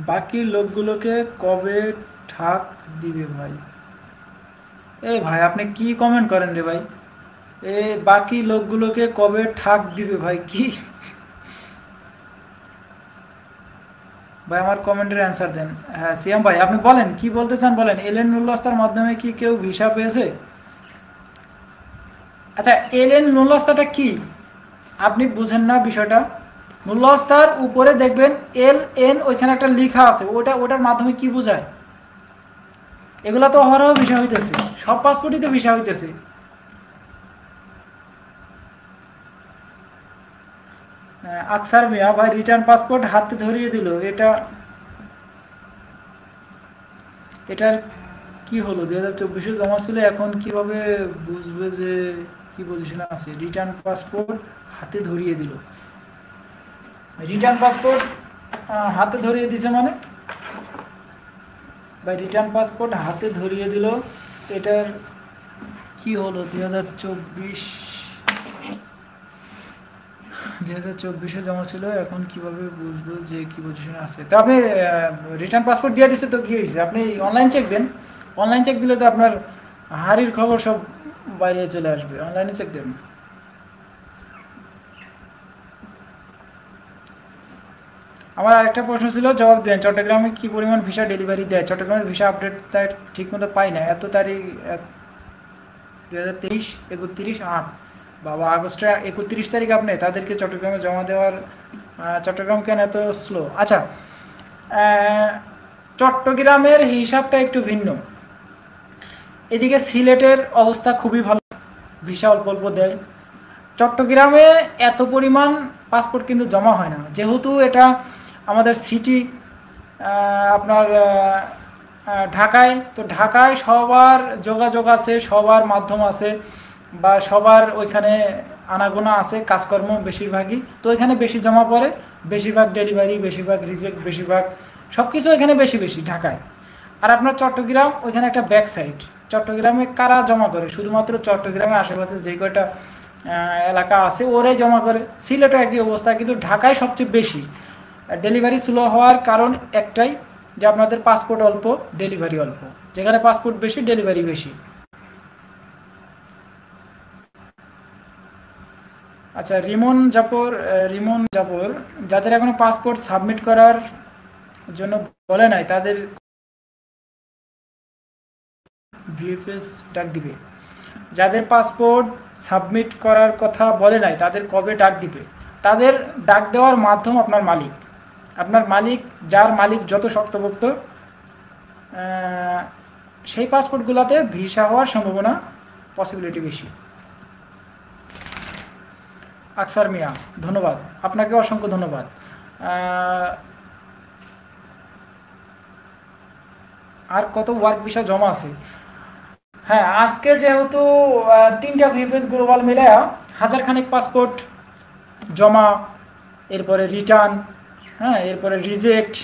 বাকি লোকগুলোকে কবে ঠাক দিবে ভাই? এই ভাই আপনি কি কমেন্ট করেন রে ভাই? বাকি লোকগুলোকে কবে ঠাক দিবে ভাই? কি ভাই, আমার কমেন্টের অ্যান্সার দেন। হ্যাঁ সিয়াম ভাই, আপনি বলেন কি বলতে চান, বলেন। এলএন নুল্লাস্তার মাধ্যমে কি কেউ ভিসা পেয়েছে? আচ্ছা, এলএন নুল্লাস্তাটা কি আপনি বুঝেন না বিষয়টা? নুল্লাস্তার উপরে দেখবেন LN, ওইখানে একটা লেখা আছে, ওটার মাধ্যমে কি বোঝায়? এগুলা তো অহরহ ভিসা হইতেছে, সব পাসপোর্টই তো ভিসা হইতেছে। আকসার মিয়া ভাই, রিটার্ন পাসপোর্ট হাতে ধরিয়ে দিল, এটার কি হলো? 2024-এ জমা ছিল, এখন কিভাবে বুঝবে যে কি পজিশনে আছে? রিটার্ন পাসপোর্ট হাতে ধরিয়ে দিল, রিটার্ন পাসপোর্ট হাতে ধরিয়ে দিছে মানে? ভাই রিটার্ন পাসপোর্ট হাতে ধরিয়ে দিল, এটার কি হলো? 2024-এ জমা ছিল, এখন কিভাবে বুঝবো যে কি পজিশনে আছে? তো আপনি রিটার্ন পাসপোর্ট দিয়ে দিচ্ছে, তো কি হয়েছে? আপনি অনলাইন চেক দেন, অনলাইন চেক দিলে তো আপনার হাড়ির খবর সব বাইরে চলে আসবে, অনলাইনে চেক দেন। আমার আরেকটা প্রশ্ন ছিল, জবাব দেন। চট্টগ্রামে কি পরিমাণ ভিসা ডেলিভারি দেয়? চট্টগ্রামের ভিসা আপডেট তাই ঠিক মতো পাই না, এত তারিখ 2023 31/8, বাবা আগস্টের 31 তারিখ আপনি তাদেরকে চট্টগ্রামে জমা দেওয়ার, চট্টগ্রাম কেন এত স্লো? আচ্ছা, চট্টগ্রামের হিসাবটা একটু ভিন্ন। এদিকে সিলেটের অবস্থা খুবই ভালো, ভিসা অল্প অল্প দেয়। চট্টগ্রামে এত পরিমাণ পাসপোর্ট কিন্তু জমা হয় না, যেহেতু এটা আমাদের সিটি আপনার ঢাকায়, তো ঢাকায় সবার যোগাযোগ আছে, সবার মাধ্যম আছে, বা সবার ওইখানে আনাগোনা আছে, কাজকর্ম বেশিরভাগই, তো ওইখানে বেশি জমা পড়ে, বেশিরভাগ ডেলিভারি, বেশিরভাগ রিজেক্ট, বেশিরভাগ সব কিছু এখানে বেশি বেশি ঢাকায়। আর আপনার চট্টগ্রাম ওইখানে একটা ব্যাক সাইড, চট্টগ্রামে কারা জমা করে? শুধুমাত্র চট্টগ্রামের আশেপাশে যে কয়টা এলাকা আছে ওরাই জমা করে। সিলেটও একই অবস্থা, কিন্তু ঢাকায় সবচেয়ে বেশি ডেলিভারি স্লো হওয়ার কারণ একটাই, যে আপনাদের পাসপোর্ট অল্প, ডেলিভারি অল্প। যেখানে পাসপোর্ট বেশি, ডেলিভারি বেশি। আচ্ছা, রিমন জাপর, যাদের এখনো পাসপোর্ট সাবমিট করার জন্য বলে নাই, তাদের VFS ডাক দিবে। যাদের পাসপোর্ট সাবমিট করার কথা বলে নাই তাদের কবে ডাক দিবে, তাদের ডাক দেওয়ার মাধ্যম আপনার মালিক। আপনার মালিক, যার মালিক যত শক্তপোক্ত, সেই পাসপোর্টগুলোতে ভিসা হওয়ার সম্ভাবনা পসিবিলিটি বেশি। আকসার মিয়া, ধন্যবাদ, আপনাকে অসংখ্য ধন্যবাদ। আর কত ওয়ার্ক ভিসা জমা আছে? হ্যাঁ, আজকে যেহেতু 3টা ভিএফএস গ্লোবাল মিলে 1000 খানেক পাসপোর্ট জমা, এরপরে রিটার্ন, হ্যাঁ, এরপরে রিজেক্ট,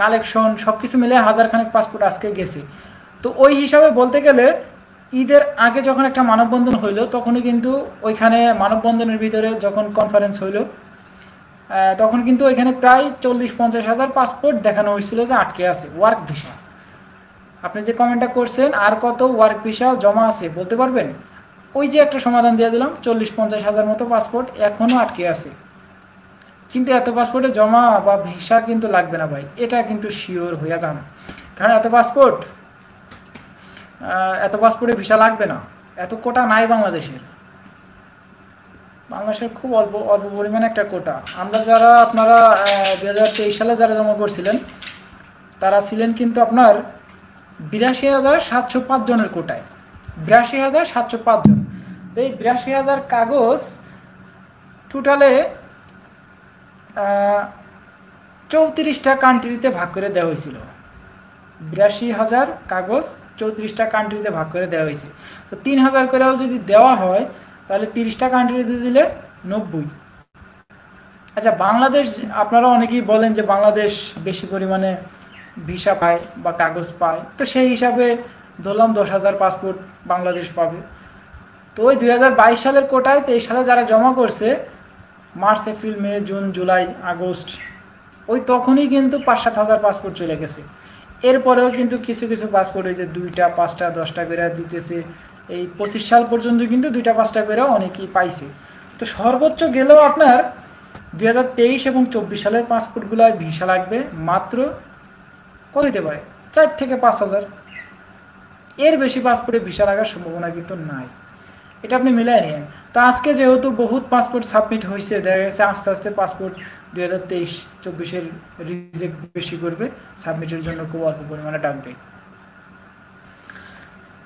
কালেকশন, সব কিছু মিলে 1000 খানেক পাসপোর্ট আজকে গেছে। তো ওই হিসাবে বলতে গেলে ঈদের আগে যখন একটা মানববন্ধন হইলো তখনই কিন্তু ওইখানে মানববন্ধনের ভিতরে যখন কনফারেন্স হইলো তখন কিন্তু ওইখানে প্রায় 40-50 হাজার পাসপোর্ট দেখানো হয়েছিল যে আটকে আছে ওয়ার্ক ভিসা। আপনি যে কমেন্টটা করছেন আর কত ওয়ার্ক ভিসা জমা আছে বলতে পারবেন? ওই যে একটা সমাধান দিয়ে দিলাম, 40-50 হাজার মতো পাসপোর্ট এখনও আটকে আছে। কিন্তু এত পাসপোর্টে জমা বা ভিসা কিন্তু লাগবে না ভাই, এটা কিন্তু শিওর হইয়া যান। কারণ এত পাসপোর্টে ভিসা লাগবে না, এত কোটা নাই বাংলাদেশের। বাংলাদেশের খুব অল্প পরিমাণে একটা কোটা। আমরা যারা আপনারা 2023 সালে যারা জমা করছিলেন তারা ছিলেন কিন্তু আপনার 82,705 জনের কোটায়, 82,705 জন। তো এই 82,000 কাগজ টোটালে 34টা কান্ট্রিতে ভাগ করে দেওয়া হয়েছিল। 82,000 কাগজ 34টা কান্ট্রিতে ভাগ করে দেওয়া হয়েছে। তো 3,000 করেও যদি দেওয়া হয় তাহলে 30টা কান্ট্রিতে দিলে 90। আচ্ছা, বাংলাদেশ, আপনারা অনেকেই বলেন যে বাংলাদেশ বেশি পরিমাণে ভিসা পায় বা কাগজ পায়, তো সেই হিসাবে ধরলাম 10,000 পাসপোর্ট বাংলাদেশ পাবে। তো ওই 2022 সালের কোটায় 23 সালে যারা জমা করছে মার্চ, এপ্রিল, মে, জুন, জুলাই, আগস্ট, ওই তখনই কিন্তু 5-7 হাজার পাসপোর্ট চলে গেছে। এরপরেও কিন্তু কিছু কিছু পাসপোর্ট হয়েছে 2টা, 5টা, 10টা করে দিতেছে। এই 25 সাল পর্যন্ত কিন্তু 2টা, 5টা করে অনেকেই পাইছে। তো সর্বোচ্চ গেলেও আপনার 2023 এবং 24 সালের পাসপোর্টগুলোয় ভিসা লাগবে মাত্র কত দিতে পারে, 4 থেকে 5 হাজার। এর বেশি পাসপোর্টে ভিসা লাগার সম্ভাবনা কিন্তু নাই, এটা আপনি মিলাই নিন। তো আজকে যেহেতু বহুত পাসপোর্ট সাবমিট হয়েছে, দেখা গেছে আস্তে আস্তে পাসপোর্ট 2023-24-এর রিজেক্ট বেশি করবে, সাবমিটের জন্য খুব অল্প পরিমাণে ডাকবে।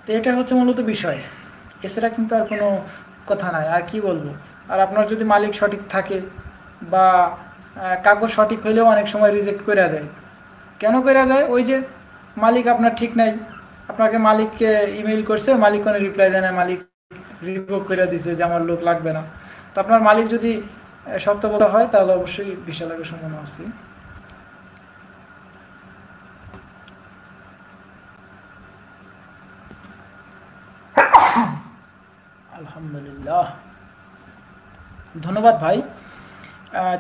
তো এটা হচ্ছে মূলত বিষয়, এছাড়া কিন্তু আর কোনো কথা নাই। আর কি বলবো, আর আপনার যদি মালিক সঠিক থাকে বা কাগজ সঠিক হইলেও অনেক সময় রিজেক্ট করে দেয়। কেন করে দেয়? ওই যে মালিক আপনার ঠিক নাই, আপনাকে মালিককে ইমেইল করছে, মালিক কোনো রিপ্লাই দেয় না, মালিক রিভোক করে দিছে যে আমার লোক লাগবে না। তো আপনার মালিক যদি সত্যবতা হয় তাহলে অবশ্যই ভিসা লাগার সম্ভাবনা আছে। আলহামদুলিল্লাহ, ধন্যবাদ ভাই।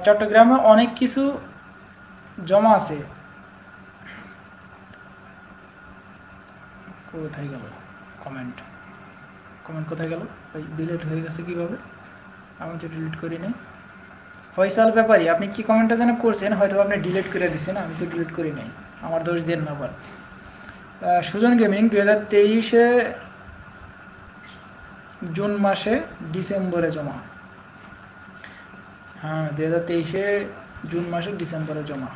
চট্টগ্রামে অনেক কিছু জমা আছে। কোথায় গেল কমেন্ট কোথায় গেল ভাই? ডিলিট হয়ে গেছে কীভাবে? আমি তো ডিলিট করি নাই। ফয়সাল ব্যাপারী, আপনি কি কমেন্টটা যেন করছেন, হয়তো আপনি ডিলিট করে দিচ্ছেন, আমি তো ডিলিট করি নাই, আমার দোষ দেন না আবার। সুজন গেমিং 2023-এ জুন মাসে ডিসেম্বরে জমা। হ্যাঁ, 2023-এ জুন মাসে ডিসেম্বরে জমা।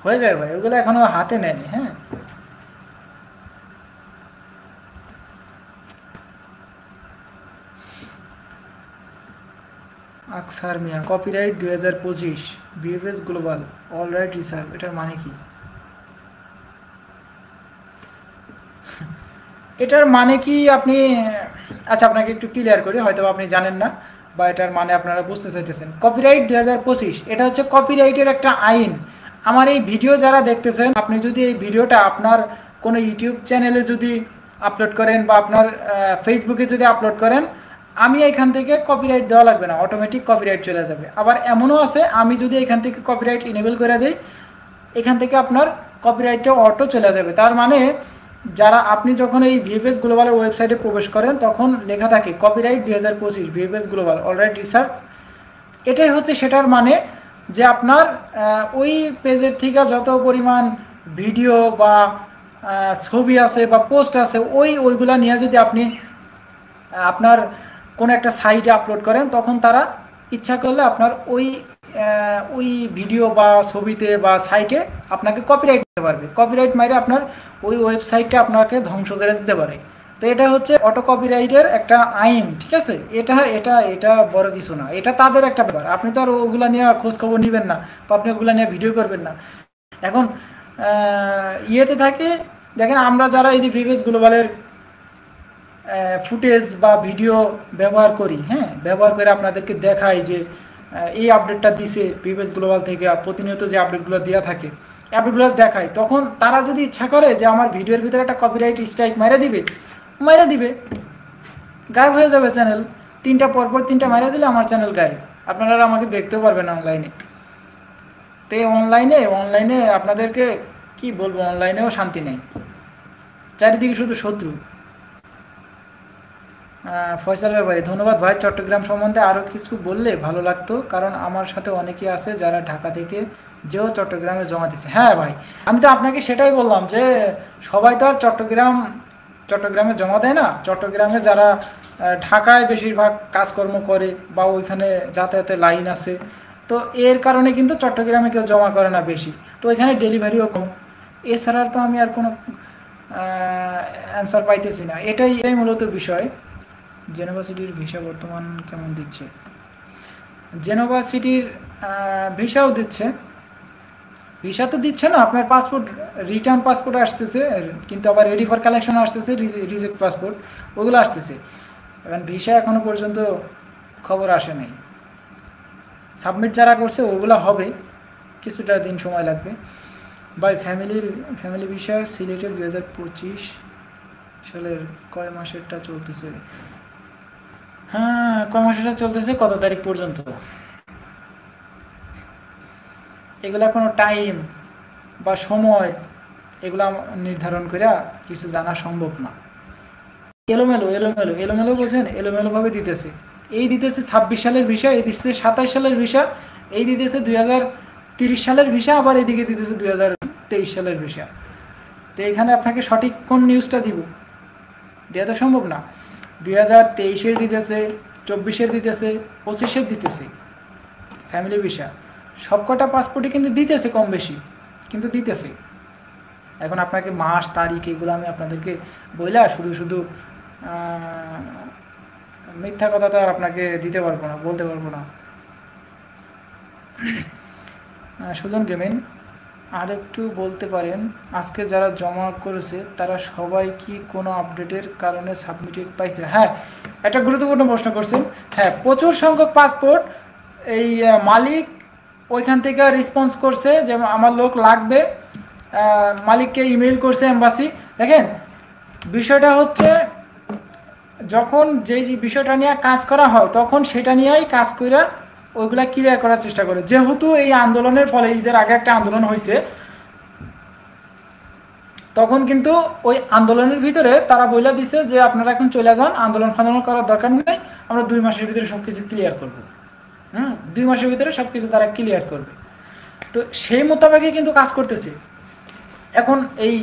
হয়ে যায় ভাই, ওগুলো এখনো হাতে নেয়নি। হ্যাঁ, Aksar Miya, copyright 2025 BFS global all right reserve, এটার মানে কি? এটার মানে কি আপনি, আচ্ছা আপনাকে একটু ক্লিয়ার করি, হয়তো আপনি জানেন না বা এটার মানে আপনারা বুঝতে চাইতেছেন। কপিরাইট 2025 এটা হচ্ছে কপিরাইটের একটা আইন। আমার এই ভিডিও যারা দেখতেছেন, আপনি যদি এই ভিডিওটা আপনার কোনো ইউটিউব চ্যানেলে যদি আপলোড করেন বা আপনার ফেসবুকে যদি আপলোড করেন, আমি এখান থেকে কপিরাইট দেওয়া লাগবে না, অটোমেটিক কপিরাইট চলে যাবে। আবার এমনও আছে, আমি যদি এখান থেকে কপিরাইট ইনেবল করে দিই, এখান থেকে আপনার কপিরাইটটা অটো চলে যাবে। তার মানে যারা, আপনি যখন এই ভিএফএস গ্লোবালের ওয়েবসাইটে প্রবেশ করেন তখন লেখা থাকে copyright 2025 VFS global all right reserve, এটাই হচ্ছে সেটার মানে যে আপনার ওই পেজের থেকে যত পরিমাণ ভিডিও বা ছবি আছে বা পোস্ট আছে, ওইগুলা নিয়ে যদি আপনি আপনার কোনো একটা সাইটে আপলোড করেন, তখন তারা ইচ্ছা করলে আপনার ওই ভিডিও বা ছবিতে বা সাইটে আপনাকে কপিরাইট দিতে পারবে। কপিরাইট মাইরে আপনার ওই ওয়েবসাইটটা আপনাকে ধ্বংস করে দিতে পারে। তো এটা হচ্ছে অটো কপিরাইটের একটা আইন, ঠিক আছে? এটা এটা এটা বড় কিছু না, এটা তাদের একটা ব্যাপার। আপনি তো আর ওগুলা নিয়ে খোঁজখবর নেবেন না বা আপনি ওগুলা নিয়ে ভিডিও করবেন না। এখন ইয়েতে থাকে, দেখেন আমরা যারা এই যে ভিভিএস গ্লোবালের ফুটেজ বা ভিডিও ব্যবহার করি, হ্যাঁ, ব্যবহার করে আপনাদেরকে দেখাই যে এই আপডেটটা দিছে ভিভিএস গ্লোবাল থেকে, প্রতিনিয়ত যে আপডেটগুলো দেওয়া থাকে আপডেটগুলো দেখায়, তখন তারা যদি ইচ্ছা করে যে আমার ভিডিওর ভিতরে একটা কপিরাইট স্ট্রাইক মাইরা দিবে, গায়েব হয়ে যাবে চ্যানেল। পরপর তিনটা মাইরা দিলে আমার চ্যানেল গায়েব, আপনারা আমাকে দেখতেও পারবেন অনলাইনে। তো এই অনলাইনে আপনাদেরকে কি বলবো, অনলাইনেও শান্তি নেই, চারিদিকে শুধু শত্রু। ফয়সাল ভাই ধন্যবাদ ভাই। চট্টগ্রাম সম্বন্ধে আরও কিছু বললে ভালো লাগতো, কারণ আমার সাথে অনেকেই আছে যারা ঢাকা থেকে যেও চট্টগ্রামে জমা দিচ্ছে। হ্যাঁ ভাই, আমি তো আপনাকে সেটাই বললাম যে সবাই তো আর চট্টগ্রামে জমা দেয় না। চট্টগ্রামে যারা ঢাকায় বেশিরভাগ কাজকর্ম করে বা ওইখানে যাতায়াতের লাইন আছে, তো এর কারণে কিন্তু চট্টগ্রামে কেউ জমা করে না বেশি, তো এখানে ডেলিভারিও কম। এছাড়া তো আমি আর কোনো অ্যান্সার পাইতেছি না। এটাই মূলত বিষয়। জেনেভা সিটির ভিসা বর্তমান কেমন দিচ্ছে? জেনেভা সিটির ভিসাও দিচ্ছে, ভিসা তো দিচ্ছে না, আপনার পাসপোর্ট, রিটার্ন পাসপোর্ট আসতেছে, কিন্তু আবার রেডি ফর কালেকশন আসতেছে, রিজেক্ট পাসপোর্ট ওগুলো আসতেছে। এখন ভিসা এখনও পর্যন্ত খবর আসে নাই। সাবমিট যারা করছে ওগুলো হবে, কিছুটা দিন সময় লাগবে। বাই ফ্যামিলি ভিসা সিলেটের 2025 সালের কয় মাসেরটা চলতেছে? হ্যাঁ, কয় মাসেরটা চলতেছে, কত তারিখ পর্যন্ত? এগুলা কোনো টাইম বা সময় এগুলা নির্ধারণ করে কিছু জানা সম্ভব না। এলোমেলো বলছেন, এলোমেলোভাবে দিতেছে। এই দিতেছে 26 সালের ভিসা, এই দিতেছে 27 সালের ভিসা, এই দিতেছে 2030 সালের ভিসা, আবার এদিকে দিতেছে 2023 সালের ভিসা। তো এখানে আপনাকে সঠিক কোন নিউজটা দিব, দেওয়া তো সম্ভব না। 2023-এর দিতেছে, 24-এর দিতেছে, 25-এর দিতেছে ফ্যামিলি ভিসা। সবকটা পাসপোর্টই কিন্তু দিতেছে কম বেশি, কিন্তু দিতেছে। এখন আপনাকে মাস তারিখ এগুলো আমি আপনাদেরকে বইলা শুধু মিথ্যা কথা তো আর আপনাকে দিতে পারবো না, বলতে পারবো না। সুজন গেমিং, আর একটু বলতে পারেন আজকে যারা জমা করেছে তারা সবাই কি কোনো আপডেটের কারণে সাবমিটেড পাইছে? হ্যাঁ, একটা গুরুত্বপূর্ণ প্রশ্ন করছেন। হ্যাঁ, প্রচুর সংখ্যক পাসপোর্ট এই মালিক ওইখান থেকে রেসপন্স করছে যে আমার লোক লাগবে, মালিককে ইমেল করছে এম্বাসি। দেখেন, বিষয়টা হচ্ছে যখন যেই বিষয়টা নিয়ে কাজ করা হয় তখন সেটা নিয়েই কাজ করে ওইগুলা ক্লিয়ার করার চেষ্টা করে। যেহেতু এই আন্দোলনের ফলে, ঈদের আগে একটা আন্দোলন হয়েছে, তখন কিন্তু ওই আন্দোলনের ভিতরে তারা বইলা দিছে যে আপনারা এখন চলে যান, আন্দোলন করার দরকার নেই, আমরা 2 মাসের ভিতরে সব কিছু ক্লিয়ার করবো। 2 মাসের ভিতরে সব কিছু তারা ক্লিয়ার করবে। তো সেই মোতাবেকই কিন্তু কাজ করতেছে। এখন এই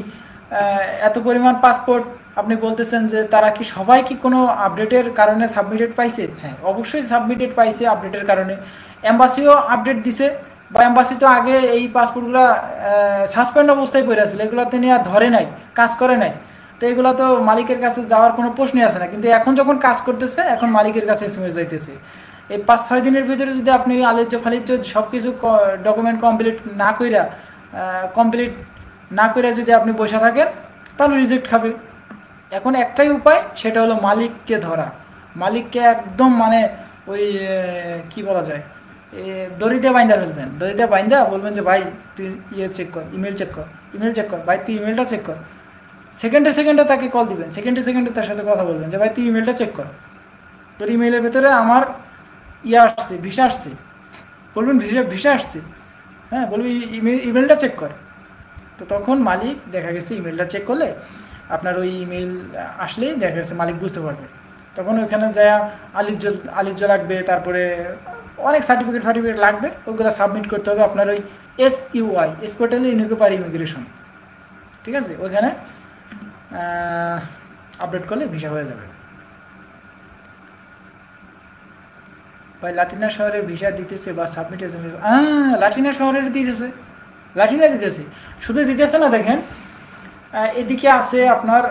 এত পরিমাণ পাসপোর্ট আপনি বলতেছেন যে তারা কি সবাই কি কোনো আপডেটের কারণে সাবমিটেড পাইছে? হ্যাঁ, অবশ্যই সাবমিটেড পাইছে আপডেটের কারণে। এম্বাসিও আপডেট দিছে, বা এম্বাসি তো আগে এই পাসপোর্টগুলো সাসপেন্ড অবস্থায় পড়ে আসলে, এগুলোতে নিয়ে আর ধরে নাই, কাজ করে নাই। তো এগুলো তো মালিকের কাছে যাওয়ার কোনো প্রশ্নই আসে না, কিন্তু এখন যখন কাজ করতেছে এখন মালিকের কাছে এসএমএস যাইতেছে। এই 5-6 দিনের ভিতরে যদি আপনি আলোচ্য ফালিচ্য সব কিছু ডকুমেন্ট কমপ্লিট না করে যদি আপনি বসে থাকেন, তাহলে রিজেক্ট খাবে। এখন একটাই উপায়, সেটা হলো মালিককে ধরা। মালিককে একদম মানে ওই কি বলা যায়, দড়িতে বাইন্দা ফেলবেন। দড়িতে বাইন্দা বলবেন যে ভাই তুই চেক কর, ইমেল চেক কর, ভাই তুই ইমেলটা চেক কর। সেকেন্ডে তাকে কল দিবেন, সেকেন্ডে তার সাথে কথা বলবেন যে ভাই তুই ইমেলটা চেক কর, তোর ইমেলের ভেতরে আমার আসছে, ভিসা আসছে। বলবেন ভিসা আসছে, হ্যাঁ, বলবি ইমেলটা চেক কর। তো তখন মালিক দেখা গেছে ইমেলটা চেক করলে আপনার ওই ইমেল আসলেই দেখা গেছে মালিক বুঝতে পারবে। তখন ওইখানে যা আলিজ্য লাগবে, তারপরে অনেক সার্টিফিকেট লাগবে, ওইগুলো সাবমিট করতে হবে আপনার ওই SUI, স্পেশালি ইনকোয়ারি ইমিগ্রেশন। ঠিক আছে, ওইখানে আপডেট করলে ভিসা হয়ে যাবে। ভাই লাটিনা শহরে ভিসা দিতেছে বা সাবমিট এসএমএস, লাটিনা শহরের দিতেছে, লাটিনা দিতেছে, শুধু দিতেছে না, দেখেন এদিকে আছে আপনার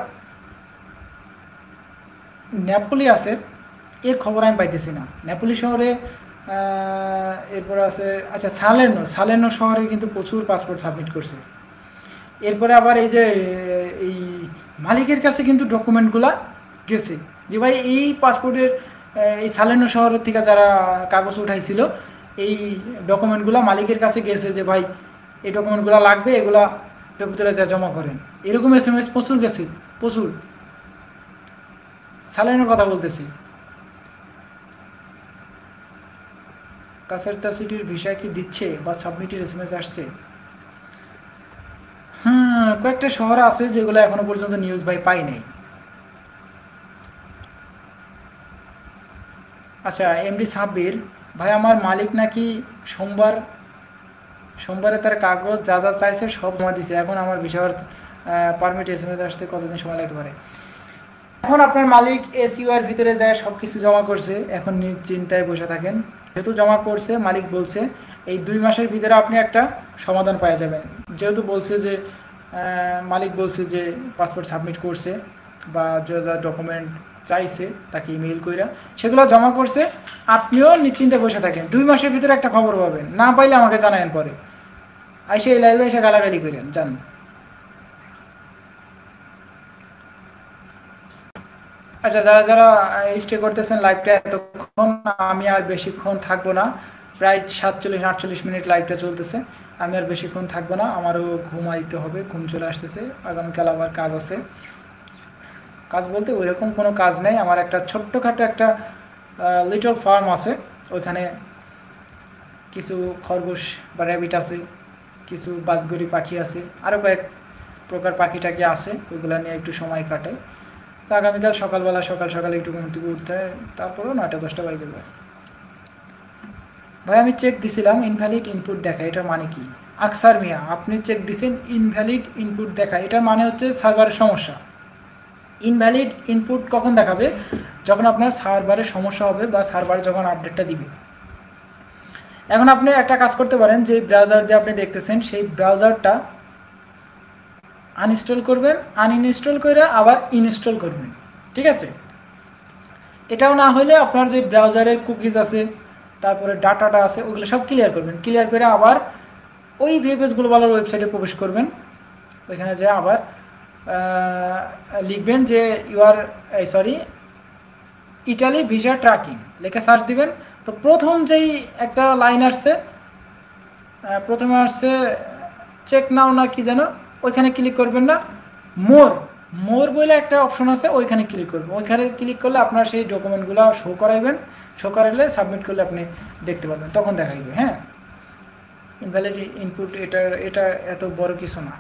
নেপোলি আছে, এর খবর আমি পাইতেছি না। নেপোলি শহরে এরপর আছে, আচ্ছা সালের্নো শহরে কিন্তু প্রচুর পাসপোর্ট সাবমিট করছে। এরপরে আবার এই যে এই মালিকের কাছে কিন্তু ডকুমেন্টগুলা গেছে, যে ভাই এই পাসপোর্টের এই সালের্নো শহরের থেকে যারা কাগজ উঠাইছিল এই ডকুমেন্টগুলো মালিকের কাছে গেছে, যে ভাই এই ডকুমেন্টগুলো লাগবে, এগুলা ভিতরে যা জমা করেন। এরকম এসএমএস প্রচুর গেছে, প্রচুর। সালের্নোর কথা বলতেছি। কাসারতা সিটির ভিসা কি দিচ্ছে বা সাবমিটের এসএমএস আসছে? কয়েকটা শহর আছে যেগুলো এখনো পর্যন্ত নিউজ ভাই পাই নাই। আচ্ছা, এমডি সাব্বির ভাই, আমার মালিক নাকি সোমবারে তার কাগজ যা যা চাইছে সব জমা দিছে, এখন আমার ভিসার পারমিট এসএমএস আসতে কতদিন সময় লাগতে পারে? এখন আপনার মালিক এসইউআর ভিতরে যায় সব কিছু জমা করছে, এখন নিজ চিন্তায় বসে থাকেন। যেহেতু জমা করছে, মালিক বলছে এই 2 মাসের ভিতরে আপনি একটা সমাধান পাওয়া যাবেন। যেহেতু বলছে যে মালিক বলছে যে পাসপোর্ট সাবমিট করছে বা যা যা ডকুমেন্ট চাইছে তাকে ইমেইল কইরা সেগুলো জমা করছে, আপনিও নিশ্চিন্তে বসে থাকেন, 2 মাসের ভিতরে একটা খবর পাবেন। না পাইলে আমাকে জানায়েন পরে, আইসে এই লাইভে এসে গালাগালি করেন জান। আচ্ছা, যারা যারা স্টে করতেছেন লাইভটা এতক্ষণ, আমি আর বেশিক্ষণ থাকবো না, প্রায় 47-48 মিনিট লাইভটা চলতেছে, আমি আর বেশিক্ষণ থাকবো না, আমারও ঘুমাইতে হবে, ঘুম চলে আসতেছে, আগামীকাল আবার কাজ আছে। কাজ বলতে ওইরকম কোনো কাজ নেই, আমার একটা ছোট্টখাটো একটা লিটল ফার্ম আছে, ওইখানে কিছু খরগোশ বা র্যাবিট আছে, কিছু বাজগরি পাখি আছে, আরও কয়েক প্রকার পাখি টাকি আছে, ওইগুলো নিয়ে একটু সময় কাটে। তো আগামীকাল সকালবেলা সকাল সকালে একটু ঘুম থেকে উঠতে হয়, তারপরেও 9টা-10টা বাজে যাবে। ভাই আমি চেক দিছিলাম, ইনভ্যালিড ইনপুট দেখা, এটার মানে কি? আকসার মিয়া, আপনি চেক দিছেন, ইনভ্যালিড ইনপুট দেখা, এটার মানে হচ্ছে সার্ভারের সমস্যা। ইনভ্যালিড ইনপুট কখন দেখাবে? যখন আপনার সার্ভারের সমস্যা হবে বা সার্ভার যখন আপডেটটা দিবে। এখন আপনি একটা কাজ করতে পারেন, যে ব্রাউজার দিয়ে আপনি দেখতেছেন সেই ব্রাউজারটা আনইনস্টল করবেন, আনইনস্টল করে আবার ইনস্টল করবেন, ঠিক আছে? এটাও না হলে আপনার যে ব্রাউজারের কুকিজ আছে, তারপরে ডাটাটা আছে, ওগুলো সব ক্লিয়ার করবেন, ক্লিয়ার করে আবার ওই ভিএফএস গ্লোবালের ওয়েবসাইটে প্রবেশ করবেন। ওইখানে যে আবার লিখবেন যে ইটালি ভিসা ট্র্যাকিং লেখে সার্চ দিবেন। তো প্রথম যেই একটা লাইন আসছে, প্রথমে আসছে চেক নাও না কি যেন, ওইখানে ক্লিক করবেন না, মোর বলে একটা অপশন আছে, ওইখানে ক্লিক করবেন। ওইখানে ক্লিক করলে আপনার সেই ডকুমেন্টগুলো শো করাইবেন, শো করাইলে সাবমিট করলে আপনি দেখতে পাবেন, তখন দেখাইবে। হ্যাঁ, ইনভ্যালিড ইনপুট, এটা এত বড় কিছু না।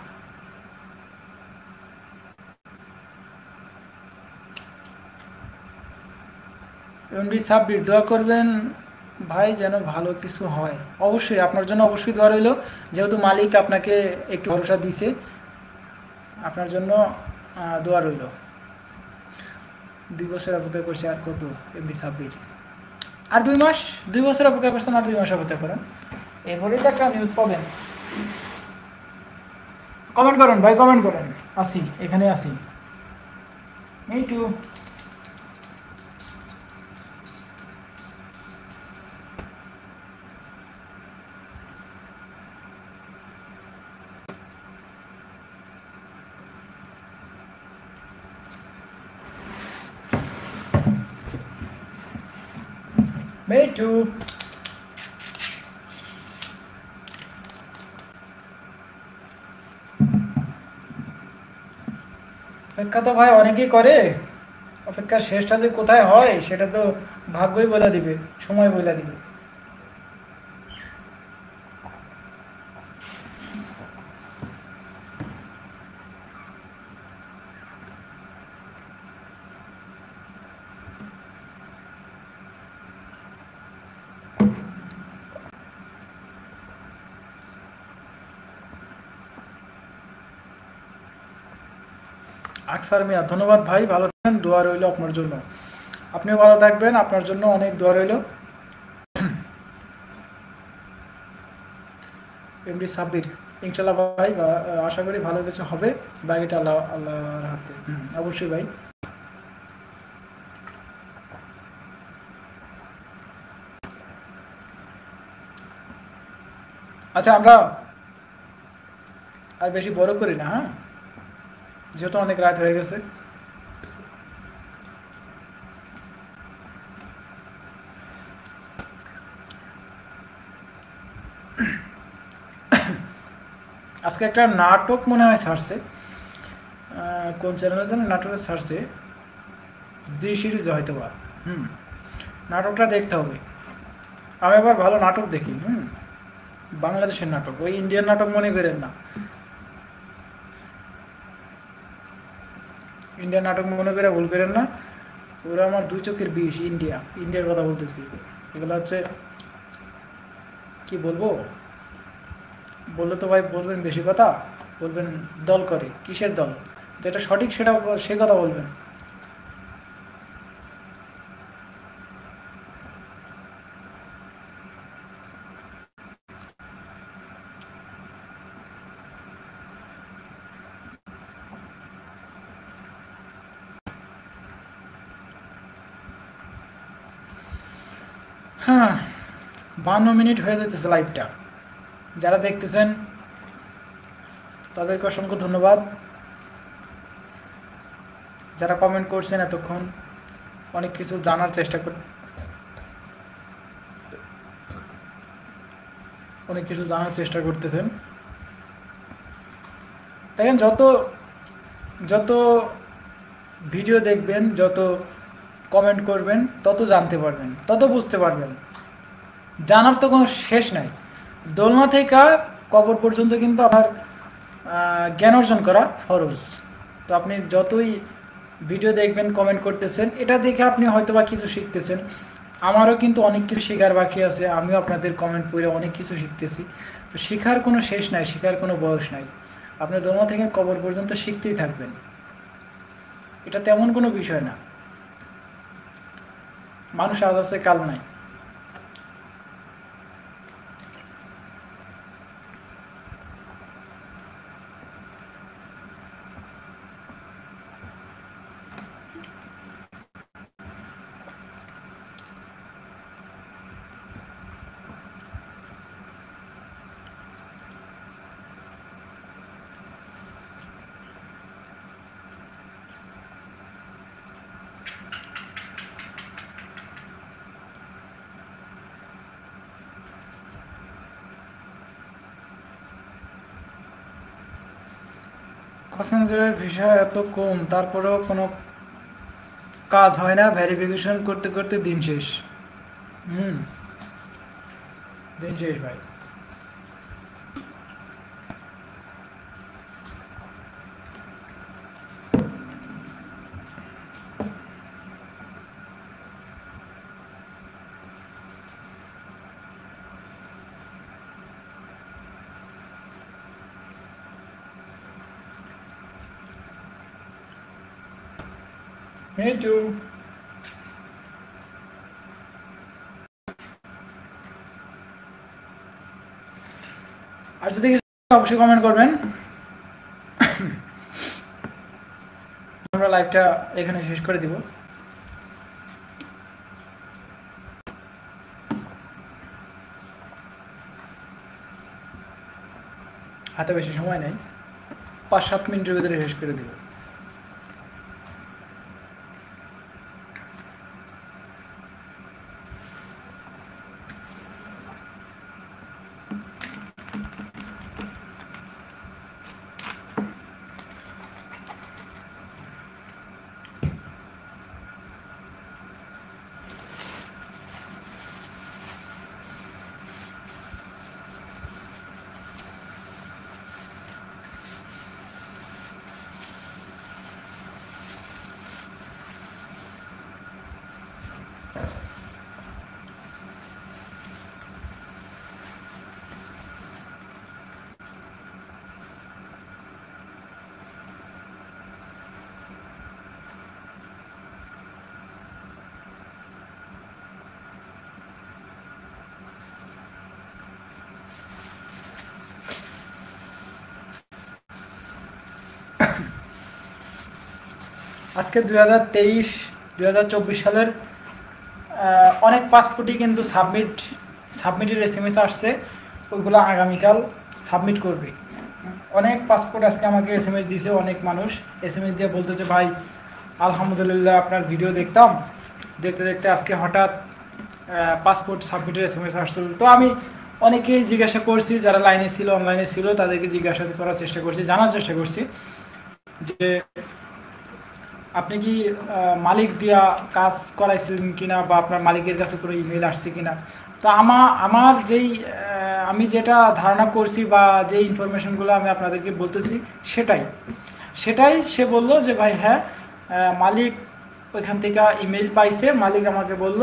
এমডি সাব্বির, দোয়া করবেন ভাই যেন ভালো কিছু হয়। অবশ্যই আপনার জন্য অবশ্যই দোয়া রইল, যেহেতু মালিক আপনাকে একটু ভরসা দিছে, আপনার জন্য দোয়া রইল। 2 বছর অপেক্ষা করছে, আর কত এমডি সাব্বির? আর 2 মাস, 2 বছর অপেক্ষা করছেন, আর 2 মাস অপেক্ষা করেন, এরপরেই তো একটা নিউজ পাবেন। কমেন্ট করেন ভাই, কমেন্ট করেন, আসি, এখানে আসি। এই টু মেটু, অপেক্ষা তো ভাই অনেকেই করে, অপেক্ষার শেষটা যে কোথায় হয় সেটা তো ভাগ্যই বলে দিবে, সময় বলে দিবে। আকসার মিয়া, ধন্যবাদ ভাই, ভালো থাকবেন, দোয়া রইল আপনার জন্য। আপনিও ভালো থাকবেন, আপনার জন্য অনেক দোয়া রইল। এমডি সাব্বির, ইনশাল্লাহ ভাই, আশা করি ভালো কিছু হবে, বাকিটা আল্লাহ আল্লাহর হাতে। অবশ্যই ভাই। আচ্ছা, আমরা আর বেশি বড় করি না, হ্যাঁ, যেহেতু অনেক রাত হয়ে গেছে। আজকে একটা নাটক মনে হয় ছাড়ছে, কোন চ্যানেলে যেন নাটকটা ছাড়ছে, জি সিরিজে হয়তো বা। নাটকটা দেখতে হবে। আমি আবার ভালো নাটক দেখি, বাংলাদেশের নাটক, ওই ইন্ডিয়ান নাটক মনে করেন না, ইন্ডিয়ান নাটক মনে করে ভুল করেন না, ওরা আমার দুই চোখের বিষ। ইন্ডিয়ার কথা বলতেছি। এগুলো হচ্ছে, কি বলবো, বললে তো ভাই বলবেন বেশি কথা, বলবেন দল করে, কিসের দল, যেটা সঠিক সেটা সে কথা বলবেন। হ্যাঁ, 52 মিনিট হয়ে যেতেছে লাইভটা। যারা দেখতেছেন তাদেরকে অসংখ্য ধন্যবাদ। যারা কমেন্ট করছেন এতক্ষণ, অনেক কিছু জানার চেষ্টা অনেক কিছু জানার চেষ্টা করতেছেন। দেখেন, যত যত ভিডিও দেখবেন, যত কমেন্ট করবেন, তত জানতে পারবেন, তত বুঝতে পারবেন। জানার তো কোনো শেষ নাই। দোলনা থেকে কবর পর্যন্ত কিন্তু আপনার জ্ঞান অর্জন করা ফরজ। তো আপনি যতই ভিডিও দেখবেন, কমেন্ট করতেছেন, এটা দেখে আপনি হয়তো বা কিছু শিখতেছেন। আমারও কিন্তু অনেক কিছু শেখার বাকি আছে, আমিও আপনাদের কমেন্ট পড়ে অনেক কিছু শিখতেছি। তো শেখার কোনো শেষ নাই, শেখার কোনো বয়স নাই। আপনি দোলনা থেকে কবর পর্যন্ত শিখতেই থাকবেন, এটা তেমন কোনো বিষয় না। মানুষ আজ আছে, কাল নাই। কক্সবাজারের ভিসা এত কম, তারপরেও কোনো কাজ হয় না, ভেরিফিকেশন করতে করতে দিন শেষ। হুম, দিন শেষ ভাই। Me too. আর যদি অবশ্যই কমেন্ট করবেন। আমরা লাইভটা এখানে শেষ করে দিব। হাতে বেশি সময় নেই, 5-7 মিনিটের ভিতরে শেষ করে দিব। আজকে 2023-2024 সালের অনেক পাসপোর্টই কিন্তু সাবমিটের SMS আসছে, ওইগুলো আগামীকাল সাবমিট করবে। অনেক পাসপোর্ট আজকে আমাকে SMS দিয়েছে, অনেক মানুষ SMS দিয়ে বলতেছে ভাই আলহামদুলিল্লাহ আপনার ভিডিও দেখতাম, দেখতে দেখতে আজকে হঠাৎ পাসপোর্ট সাবমিটের SMS আসছিল। তো আমি অনেকেই জিজ্ঞাসা করছি, যারা লাইনে ছিল অনলাইনে ছিল তাদেরকে জিজ্ঞাসা করার চেষ্টা করছি, জানার চেষ্টা করছি যে আপনি কি মালিক দিয়া কাজ করাইছিলেন কিনা, বা আপনার মালিকের কাছে কোনো ইমেল আসছে কিনা। তো আমার আমি যেটা ধারণা করছি বা যে ইনফরমেশনগুলো আমি আপনাদেরকে বলতেছি সেটাই সে বলল যে ভাই হ্যাঁ মালিক ওইখান থেকে ইমেল পাইছে। মালিক আমাকে বলল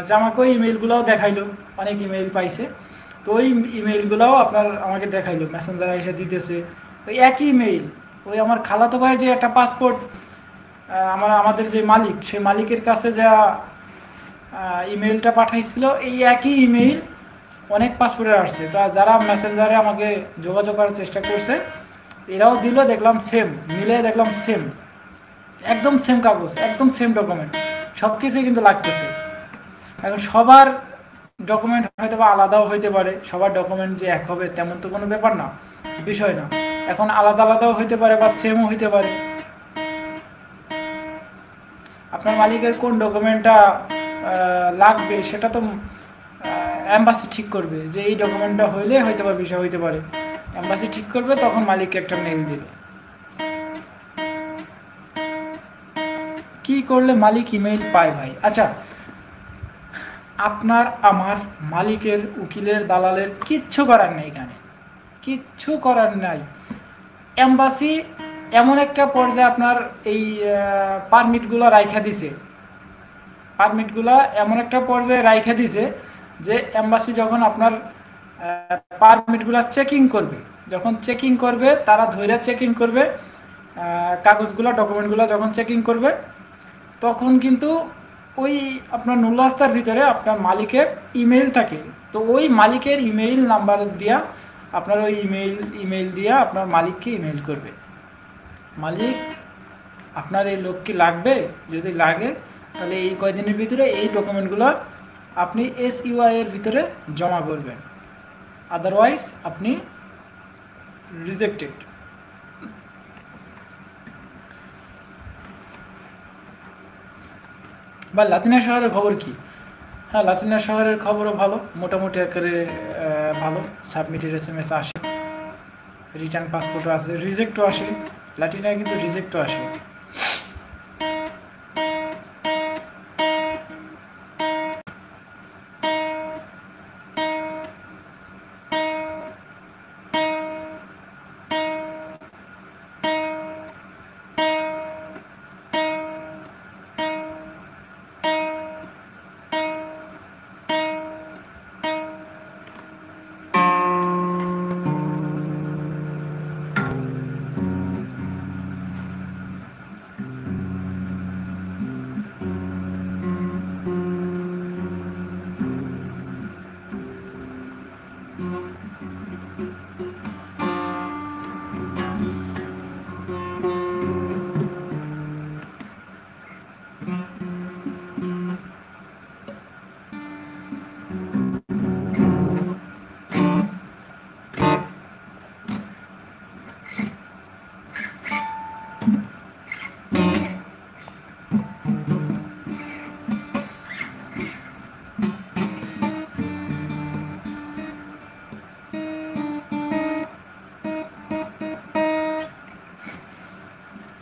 যে আমাকে ওই ইমেলগুলোও দেখাইলো, অনেক ইমেল পাইছে। তো ওই ইমেলগুলোও আমাকে দেখাইলো, মেসেঞ্জারে এসে দিতেছে ওই একই ইমেল। ওই আমার খালাতো ভাইয়ের যে একটা পাসপোর্ট আমাদের যে মালিক, সেই মালিকের কাছে যা ইমেলটা পাঠাইছিল এই একই ইমেল অনেক পাসপোর্টের আসছে। তা যারা মেসেঞ্জারে আমাকে যোগাযোগ করার চেষ্টা করছে এরাও দিল, দেখলাম সেম, মিলে দেখলাম সেম, একদম সেম কাগজ, একদম সেম ডকুমেন্ট, সব কিছুই কিন্তু লাগতেছে। এখন সবার ডকুমেন্ট হয়তো বা আলাদাও হইতে পারে, সবার ডকুমেন্ট যে এক হবে তেমন তো কোনো ব্যাপার না, বিষয় না। এখন আলাদা আলাদাও হইতে পারে বা সেমও হইতে পারে। আপনার মালিকের কোন ডকুমেন্টটা লাগবে সেটা তো এম্বাসি ঠিক করবে, যে এই ডকুমেন্টটা হইলে হয়তো বা বিষয় হইতে পারে। এম্বাসি ঠিক করবে, তখন মালিককে একটা মেইল দিবে। কি করলে মালিক ইমেইল পায় ভাই? আচ্ছা, আপনার আমার মালিকের, উকিলের, দালালের কিচ্ছু করার নেই, এখানে কিচ্ছু করার নাই। এম্বাসি এমন একটা পর্যায়ে আপনার এই পারমিটগুলো রাইখা দিছে, এমন একটা পর্যায়ে রাইখা দিছে যে এম্বাসি যখন আপনার পারমিটগুলো চেকিং করবে, তারা ধৈর্য চেকিং করবে কাগজগুলো, ডকুমেন্টগুলো যখন চেকিং করবে, তখন কিন্তু ওই আপনার নুলাস্তার ভিতরে আপনার মালিকের ইমেইল থাকে। তো ওই মালিকের ইমেইল নাম্বার দিয়া আপনার ওই ইমেইল দিয়া আপনার মালিককে ইমেইল করবে, মালিক আপনার এই লোক কি লাগবে, যদি লাগে তাহলে এই কয়দিনের ভিতরে এই ডকুমেন্টগুলো আপনি SUI এর ভিতরে জমা করবেন, আদারওয়াইজ আপনি রিজেক্টেড। বা লাতিনিয়া শহরের খবর কি? হ্যাঁ, লাতিনিয়া শহরের খবরও ভালো, মোটামুটি আকারে ভালো। সাবমিটের SMS আসে, রিটার্ন পাসপোর্টও আসে, রিজেক্টও আসে। লাতিনিয়ায় কিন্তু রিজেক্টও আসে।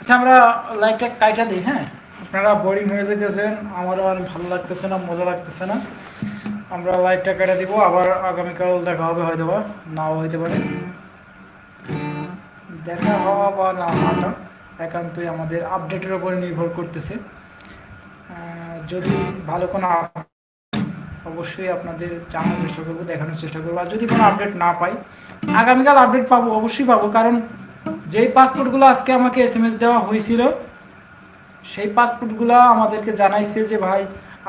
আচ্ছা, আমরা লাইভটা কাইটা দিই। হ্যাঁ, আপনারা বোরিং হয়ে যেতেছেন, আমারও আর ভালো লাগতেছে না, মজা লাগতেছে না। আমরা লাইভটা কেটে দিব, আবার আগামীকাল দেখা হবে, হয়তো বা নাও হইতে পারে। দেখা হওয়া বা না হওয়াটা একান্তই আমাদের আপডেটের উপর নির্ভর করতেছে। যদি ভালো কোনো অবশ্যই আপনাদের জানার চেষ্টা করবো, দেখানোর চেষ্টা করবো। আর যদি কোনো আপডেট না পাই, আগামীকাল আপডেট পাবো, অবশ্যই পাবো। কারণ যেই পাসপোর্টগুলো আজকে আমাকে SMS দেওয়া হয়েছিল, সেই পাসপোর্টগুলো আমাদেরকে জানাইছে যে ভাই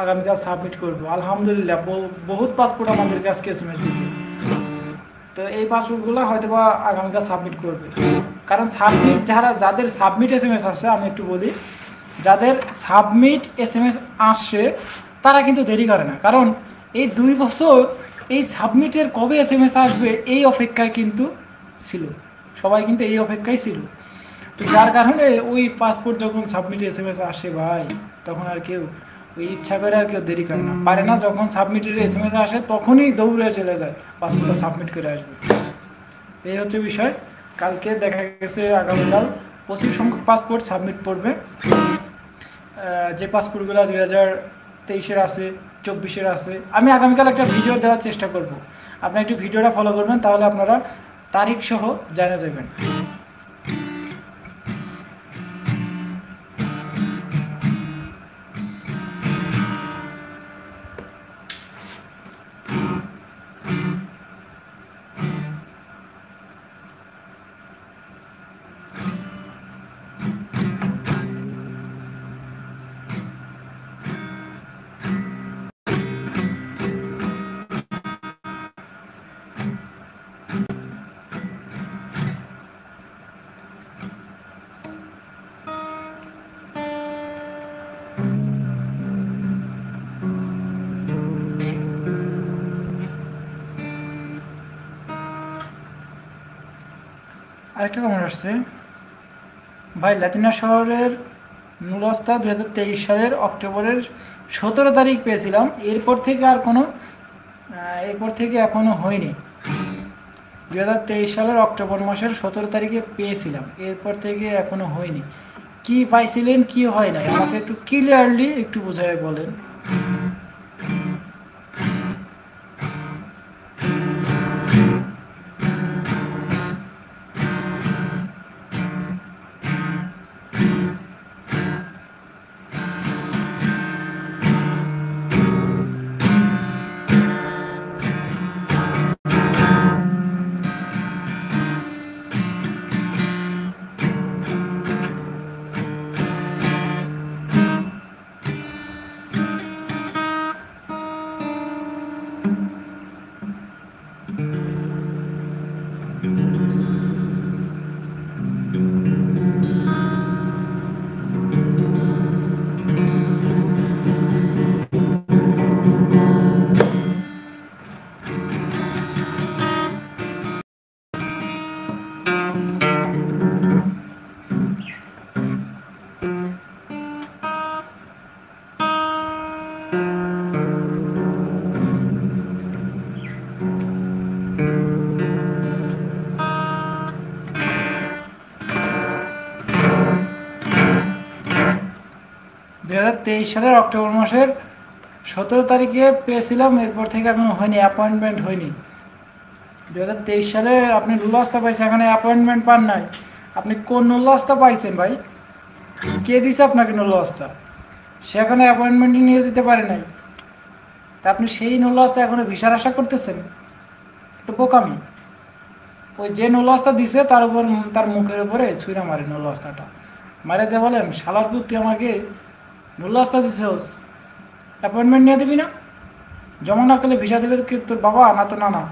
আগামীকাল সাবমিট করবো। আলহামদুলিল্লাহ, বহুত পাসপোর্ট আমাদেরকে আজকে SMS দিয়েছে। তো এই পাসপোর্টগুলো হয়তো বা আগামীকাল সাবমিট করবে। কারণ যাদের সাবমিট SMS আসছে, আমি একটু বলি, যাদের সাবমিট SMS আসছে তারা কিন্তু দেরি করে না, কারণ এই 2 বছর এই সাবমিটের কবে SMS আসবে এই অপেক্ষায় কিন্তু ছিল, সবাই কিন্তু এই অপেক্ষায় ছিল। তো যার কারণে ওই পাসপোর্ট যখন সাবমিট SMS আসে ভাই, তখন আর কেউ ওই ইচ্ছা করে আর কেউ দেরি করে না, পারে না। যখন সাবমিটের SMS আসে তখনই দৌড়ে চলে যায় পাসপোর্টটা সাবমিট করে আসবে। এই হচ্ছে বিষয়। কালকে দেখা গেছে আগামীকাল প্রচুর সংখ্যক পাসপোর্ট সাবমিট করবে। যে পাসপোর্টগুলো 2023-এর আছে, 24-এর আছে। আমি আগামীকাল একটা ভিডিও দেওয়ার চেষ্টা করব, আপনি একটু ভিডিওটা ফলো করবেন, তাহলে আপনারা তারিখ সহ জানা যাবেন। আরেকটা কমেন্ট আসছে, ভাই লাতিনা শহরের নুরাস্তা 2023 সালের অক্টোবরের 17 তারিখ পেয়েছিলাম, এরপর থেকে এখনও হয়নি। 2023 সালের অক্টোবর মাসের 17 তারিখে পেয়েছিলাম, এরপর থেকে এখনও হয়নি। কি পাইছিলেন, কি হয় নাই, আমাকে একটু ক্লিয়ারলি একটু বুঝাই বলেন। সালের অক্টোবর মাসের 17 তারিখে পেয়েছিলাম, এরপর থেকে এখনো হয়নি, অ্যাপয়েন্টমেন্ট হয়নি। 2023 সালে আপনি নুলাস্তা পাইছেন, এখানে অ্যাপয়েন্টমেন্ট পান নাই। আপনি কোন নুলাস্তা পাইছেন ভাই? কে দিছে আপনাকে নুলাস্তা? সে এখনো অ্যাপয়েন্টমেন্টই নিয়ে দিতে পারে নাই, তা আপনি সেই নুলাস্তা এখনো ভিসার আশা করতেছেন? তো বোকামি। ওই যে নুলাস্তা দিছে তার উপর, তার মুখের উপরে ছুঁড়া মারে নুলাস্তাটা, মারে দিয়ে বলেন শালার পুত তুই আমাকে নুলাস্তা দিছে, অ্যাপয়েন্টমেন্ট নিয়ে দিবি না? জমা না করলে ভিসা দেবে কি তোর বাবা না তো নানা?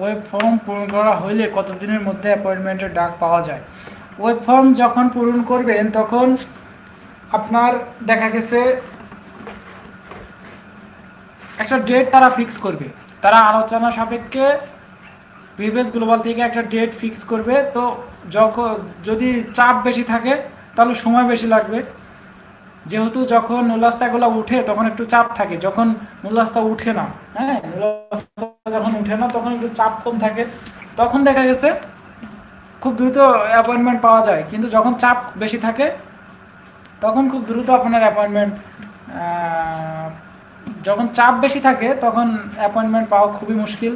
ওয়েব ফর্ম পূরণ করা হইলে কতদিনের মধ্যে অ্যাপয়েন্টমেন্টের ডাক পাওয়া যায়? ওয়েব ফর্ম যখন পূরণ করবেন তখন আপনার দেখা গেছে একটা ডেট তারা ফিক্স করবে, তারা আলোচনা সাপেক্ষে ভিভিএস গ্লোবাল থেকে একটা ডেট ফিক্স করবে। তো যখন যদি চাপ বেশি থাকে তাহলে সময় বেশি লাগবে, যেহেতু যখন নুলাস্তাগুলো উঠে তখন একটু চাপ থাকে, যখন নুলাস্তা উঠে না, হ্যাঁ নুলাস্তা যখন উঠে না তখন একটু চাপ কম থাকে, তখন দেখা গেছে খুব দ্রুত অ্যাপয়েন্টমেন্ট পাওয়া যায়। কিন্তু যখন চাপ বেশি থাকে তখন খুব দ্রুত আপনার অ্যাপয়েন্টমেন্ট, যখন চাপ বেশি থাকে তখন অ্যাপয়েন্টমেন্ট পাওয়া খুবই মুশকিল,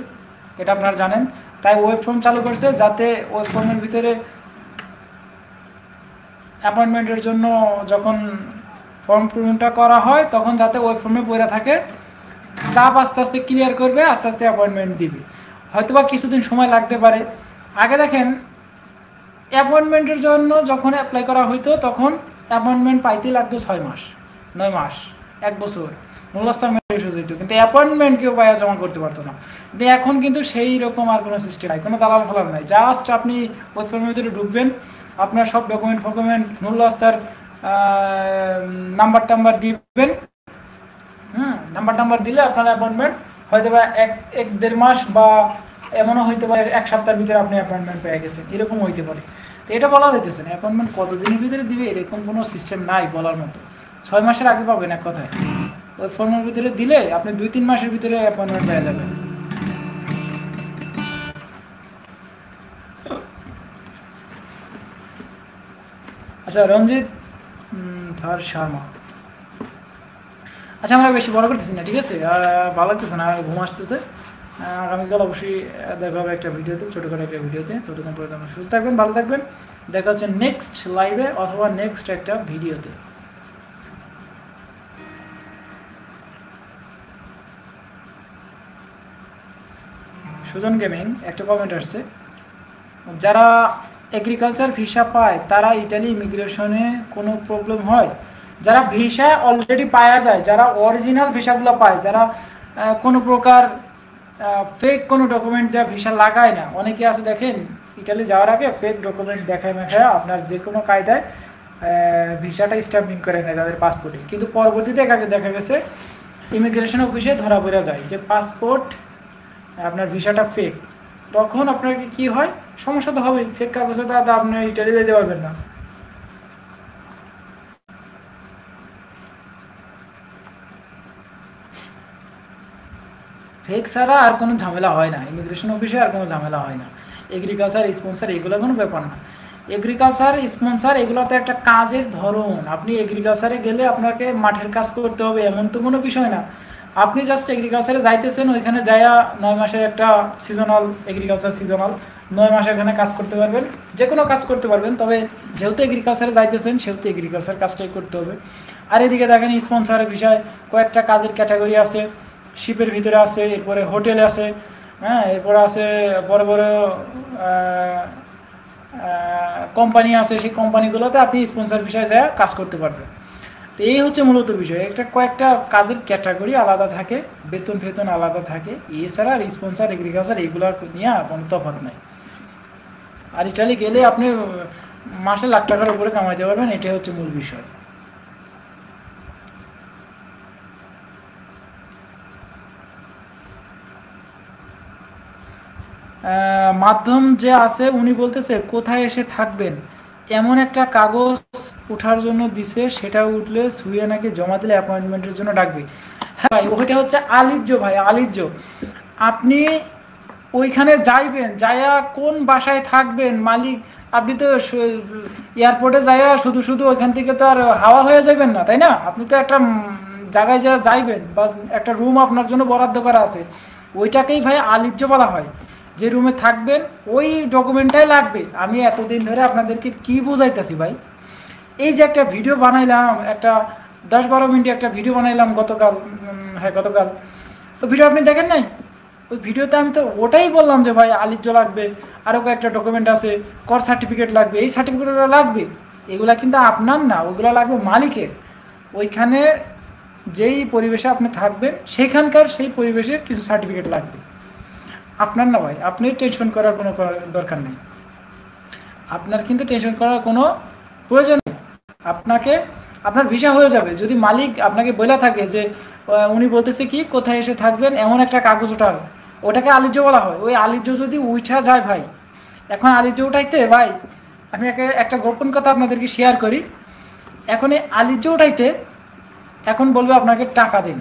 এটা আপনারা জানেন। তাই ওয়েব ফর্ম চালু করছে যাতে ওয়েব ফর্মের ভিতরে অ্যাপয়েন্টমেন্টের জন্য যখন ফর্ম পূরণটা করা হয় তখন যাতে ওয়েব ফর্মে পড়ে থাকে, চাপ আস্তে আস্তে ক্লিয়ার করবে, আস্তে আস্তে অ্যাপয়েন্টমেন্ট দিবে। হয়তোবা কিছুদিন সময় লাগতে পারে। আগে দেখেন অ্যাপয়েন্টমেন্টের জন্য যখন অ্যাপ্লাই করা হইতো তখন অ্যাপয়েন্টমেন্ট পাইতে লাগতো 6 মাস, 9 মাস, 1 বছর, নুলাস্তা শেষ হয়ে যেত, কিন্তু অ্যাপয়েন্টমেন্ট কেউ পাইয়া জমা করতে পারতো না। কিন্তু এখন কিন্তু সেই রকম আর কোনো সিস্টেম নাই, কোনো দালাল ফালাল নাই। জাস্ট আপনি ওয়েব ফর্মের ভিতরে ঢুকবেন, আপনার সব ডকুমেন্ট নুলাস্তার নাম্বার টাম্বার দিবেন, নাম্বার দিলে আপনার অ্যাপয়েন্টমেন্ট হয়তো বা 1-1.5 মাস বা এমনও হইতে পারে 1 সপ্তাহের ভিতরে আপনি অ্যাপয়েন্টমেন্ট পেয়ে গেছেন, এরকম হইতে পারে। তো এটা বলা যাইতেছে না অ্যাপয়েন্টমেন্ট কতদিনের ভিতরে দিবে এরকম কোনো সিস্টেম নাই বলার মতো। 6 মাসের আগে পাবেন এক কথায়, ওই ফর্মের ভিতরে দিলে আপনি 2-3 মাসের ভিতরে অ্যাপয়েন্টমেন্ট পেয়ে যাবেন। আচ্ছা রঞ্জিত ধর শর্মা, আচ্ছা আমরা বেশি বড় করতেছি না, ঠিক আছে? ভালো লাগতেছে না, ঘুম আসতেছে। আগামীকাল অবশ্যই দেখা হবে একটা ভিডিওতে, ছোটোখাটো একটা ভিডিওতে। ততক্ষণ পর্যন্ত সুস্থ থাকবেন, ভালো থাকবেন, দেখা হচ্ছে নেক্সট লাইভে অথবা নেক্সট একটা ভিডিওতে। সুজন গেমিং একটা কমেন্ট আসছে, যারা এগ্রিকালচার ভিসা পায় তারা ইটালি ইমিগ্রেশনে কোনো প্রবলেম হয়? যারা ভিসা অলরেডি পাওয়া যায়, যারা অরিজিনাল ভিসাগুলো পায়, যারা কোনো প্রকার ফেক কোনো ডকুমেন্ট দেওয়া ভিসা লাগায় না, অনেকে আছে দেখেন ইটালি যাওয়ার আগে ফেক ডকুমেন্ট দেখায় মেখায় আপনার যে কোনো কায়দায় ভিসাটা স্ট্যাম্পিং করে নেয় তাদের পাসপোর্টে, কিন্তু পরবর্তীতে দেখা গেছে ইমিগ্রেশন অফিসে ধরা পড়ে যায় যে পাসপোর্ট আপনার ভিসাটা ফেক। তখন আপনার কি হয়, সমস্যা তো হবেই, ফেক কাগজে তো আপনি ইটালি যেতে পারবেন না। ফেক ছাড়া আর কোনো ঝামেলা হয় না ইমিগ্রেশন অফিসে, আর কোনো ঝামেলা হয় না। এগ্রিকালচার স্পন্সার এগুলো কোনো ব্যাপার না। এগ্রিকালচার স্পন্সার এগুলো তো একটা কাজের ধরন। আপনি এগ্রিকালচারে গেলে আপনাকে মাঠের কাজ করতে হবে এমন তো কোনো বিষয় না। আপনি জাস্ট এগ্রিকালচারে যাইতেছেন, ওইখানে যাইয়া 9 মাসের একটা সিজনাল, এগ্রিকালচার সিজনাল 9 মাসে এখানে কাজ করতে পারবেন, যে কোনো কাজ করতে পারবেন। তবে যেহেতু এগ্রিকালচারে যাইতেছেন সেহেতু এগ্রিকালচার কাজটাই করতে হবে। আর এদিকে দেখেন স্পন্সারের বিষয় কয়েকটা কাজের ক্যাটাগরি আছে, শিপের ভিতরে আছে, এরপরে হোটেলে আছে, হ্যাঁ এরপরে আছে বড় বড় কোম্পানি আছে, সেই কোম্পানিগুলোতে আপনি স্পন্সর বিষয়ে যায় কাজ করতে পারবেন। তো এই হচ্ছে মূলত বিষয়, একটা কয়েকটা কাজের ক্যাটাগরি আলাদা থাকে, বেতন আলাদা থাকে, এছাড়া আর স্পন্সর এগ্রিকালচার এগুলো নিয়ে কোনো তফাৎ নাই। আর ইটালি গেলে আপনি মাসে লাখ টাকার উপরে কামাইতে পারবেন, এটাই হচ্ছে মূল বিষয়। মাধ্যম যে আছে উনি বলতেছে কোথায় এসে থাকবেন, এমন একটা কাগজ ওঠার জন্য দিছে, সেটা উঠলে সুইয়া নাকি জমা দিলে অ্যাপয়েন্টমেন্টের জন্য ডাকবে। হ্যাঁ ভাই, ওইটা হচ্ছে আলিজ্য ভাই, আলিজ্য। আপনি ওইখানে যাইবেন, যাইয়া কোন বাসায় থাকবেন মালিক, আপনি তো এয়ারপোর্টে যাইয়া শুধু শুধু ওইখান থেকে তো আর হাওয়া হয়ে যাবেন না, তাই না? আপনি তো একটা জায়গায় যা যাইবেন বা একটা রুম আপনার জন্য বরাদ্দ করা আছে, ওইটাকেই ভাই আলিজ্য বলা হয়। যে রুমে থাকবেন ওই ডকুমেন্টটাই লাগবে। আমি এতদিন ধরে আপনাদেরকে কি বোঝাইতেছি ভাই, এই যে একটা ভিডিও বানাইলাম, একটা 10-12 মিনিট একটা ভিডিও বানাইলাম গতকাল, গতকাল তো ভিডিও আপনি দেখেন নাই? ওই ভিডিওতে আমি তো ওটাই বললাম যে ভাই আলিজ্য লাগবে, আরও কয়েকটা ডকুমেন্ট আছে, কর সার্টিফিকেট লাগবে, এই সার্টিফিকেটগুলো লাগবে। এগুলা কিন্তু আপনার না, ওইগুলো লাগবে মালিকের। ওইখানে যেই পরিবেশে আপনি থাকবেন সেখানকার সেই পরিবেশের কিছু সার্টিফিকেট লাগবে, আপনার না ভাই। আপনি টেনশন করার কোনো দরকার নেই, আপনার কিন্তু টেনশন করার কোনো প্রয়োজন নেই। আপনাকে আপনার ভিসা হয়ে যাবে। যদি মালিক আপনাকে বলে থাকে যে উনি বলতেছে কি কোথায় এসে থাকবেন এমন একটা কাগজ ওঠার, ওটাকে আলিজ্য বলা হয়। ওই আলিজ্য যদি উঠা যায় ভাই, এখন আলিজ্য উঠাইতে ভাই আমি একটা গোপন কথা আপনাদেরকে শেয়ার করি। এখন এই আলিজ্য উঠাইতে এখন বলবে আপনাকে টাকা দিন,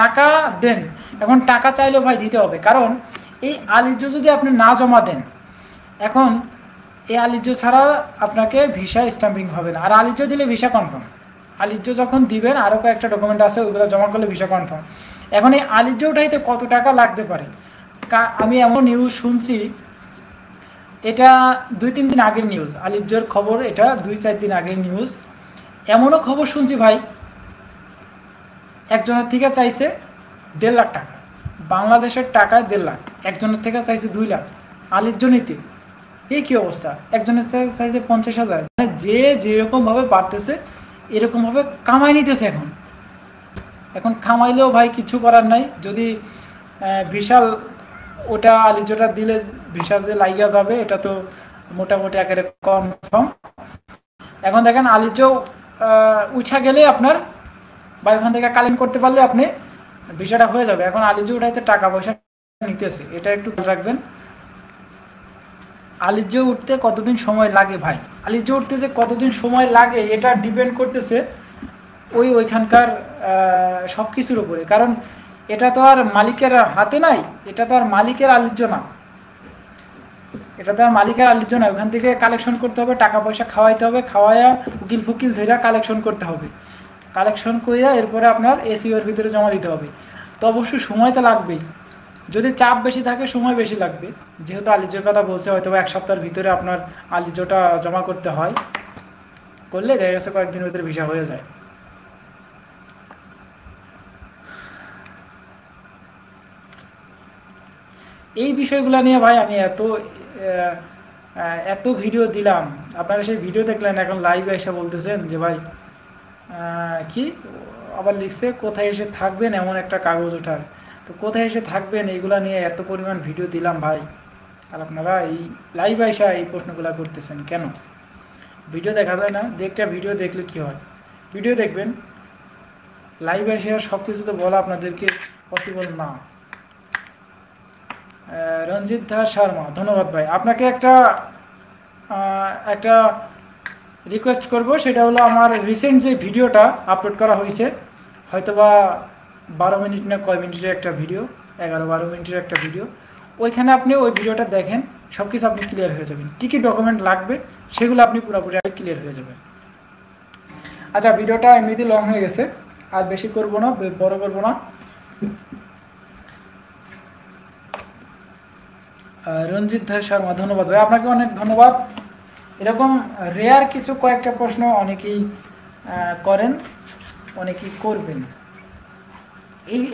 টাকা দেন। এখন টাকা চাইলেও ভাই দিতে হবে, কারণ এই আলিজ্য যদি আপনি না জমা দেন, এখন এই আলিজ্য ছাড়া আপনাকে ভিসা স্ট্যাম্পিং হবে না। আর আলিজ্য দিলে ভিসা কনফার্ম। আলিজ্য যখন দিবেন আরও কয়েকটা ডকুমেন্ট আছে, ওইগুলো জমা করলে ভিসা কনফার্ম। এখন এই আলিজ্য উঠাইতে কত টাকা লাগতে পারে, আমি এমন নিউজ শুনছি, এটা 2-3 দিন আগের নিউজ, আলিজ্যর খবর, এটা 2-4 দিন আগের নিউজ। এমনও খবর শুনছি ভাই, একজনের থেকে চাইছে 1.5 লাখ টাকা, বাংলাদেশের টাকায় 1.5 লাখ, একজনের থেকে চাইছে 2 লাখ আলিজ্য নিতে। এই কী অবস্থা, একজনের থেকে চাইছে 50,000। মানে যে যেরকমভাবে পারতেছে এরকমভাবে কামাই নিতেছে। এখন কামাইলেও ভাই কিছু করার নাই, যদি বিশাল ওটা আলিজ্যটা দিলে ভিসা যে লাইগা যাবে এটা তো মোটামুটি একেবারে কনফার্ম। এখন দেখেন আলিজ্য উঠা গেলে আপনার বা ওখান থেকে কালেক্ট করতে পারলে আপনি ভিসাটা হয়ে যাবে। এখন আলিজ্য উঠাইতে টাকা পয়সা নিতেছে, এটা একটু রাখবেন। আলিজ্য উঠতে কতদিন সময় লাগে ভাই, আলিজ্য উঠতে যে কতদিন সময় লাগে এটা ডিপেন্ড করতেছে ওইখানকার সব কিছুর উপরে, কারণ এটা তো আর মালিকের হাতে নাই, এটা তো আর মালিকের আলিজ্য না, এটা তো আর মালিকের আলিজ্য না। ওখান থেকে কালেকশন করতে হবে, টাকা পয়সা খাওয়াইতে হবে, খাওয়াইয়া উকিল ফুকিল ধরে কালেকশন করতে হবে, কালেকশন করিয়া এরপরে আপনার এসিওর ভিতরে জমা দিতে হবে। তো অবশ্যই সময় তো লাগবেই, যদি চাপ বেশি থাকে সময় বেশি লাগবে। যেহেতু আলিজ্যর কথা বলছে, হয়তো 1 সপ্তাহের ভিতরে আপনার আলিজ্যটা জমা করতে হয়, করলে দেখা গেছে কয়েকদিনের ভিতরে ভিসা হয়ে যায়। এই বিষয়গুলো নিয়ে ভাই আমি এত ভিডিও দিলাম, আপনারা সেই ভিডিও দেখলেন, এখন লাইভে এসে বলতেছেন যে ভাই কি আবার লিখছে কোথায় এসে থাকবেন এমন একটা কাগজ ওঠার। তো কোথায় এসে থাকবেন এইগুলা নিয়ে এত পরিমাণ ভিডিও দিলাম ভাই, আর আপনারা এই লাইভে এসে এই প্রশ্নগুলো করতেছেন কেন? ভিডিও দেখা যায় না? একটা ভিডিও দেখলে কি হয়, ভিডিও দেখবেন, লাইভে এসে আর সব কিছু তো বলা আপনাদেরকে পসিবল না। রঞ্জিত ধার শর্মা, ধন্যবাদ ভাই। আপনাকে একটা রিকোয়েস্ট করব, সেটা হলো আমার রিসেন্ট যে ভিডিওটা আপলোড করা হয়েছে, হয়তোবা 12 মিনিট না কয় মিনিটের একটা ভিডিও, 11-12 মিনিটের একটা ভিডিও, ওইখানে আপনি ওই ভিডিওটা দেখেন, সব কিছু আপনি ক্লিয়ার হয়ে যাবেন। কী কী ডকুমেন্ট লাগবে সেগুলো আপনি পুরোপুরি ক্লিয়ার হয়ে যাবেন। আচ্ছা, ভিডিওটা এমনিতে লং হয়ে গেছে, আর বেশি করব না, বড় করব না। রঞ্জিত ধার শর্মা, ধন্যবাদ ভাই, আপনাকে অনেক ধন্যবাদ। এরকম রেয়ার কিছু কয়েকটা প্রশ্ন অনেকেই করেন, অনেকেই করবেন।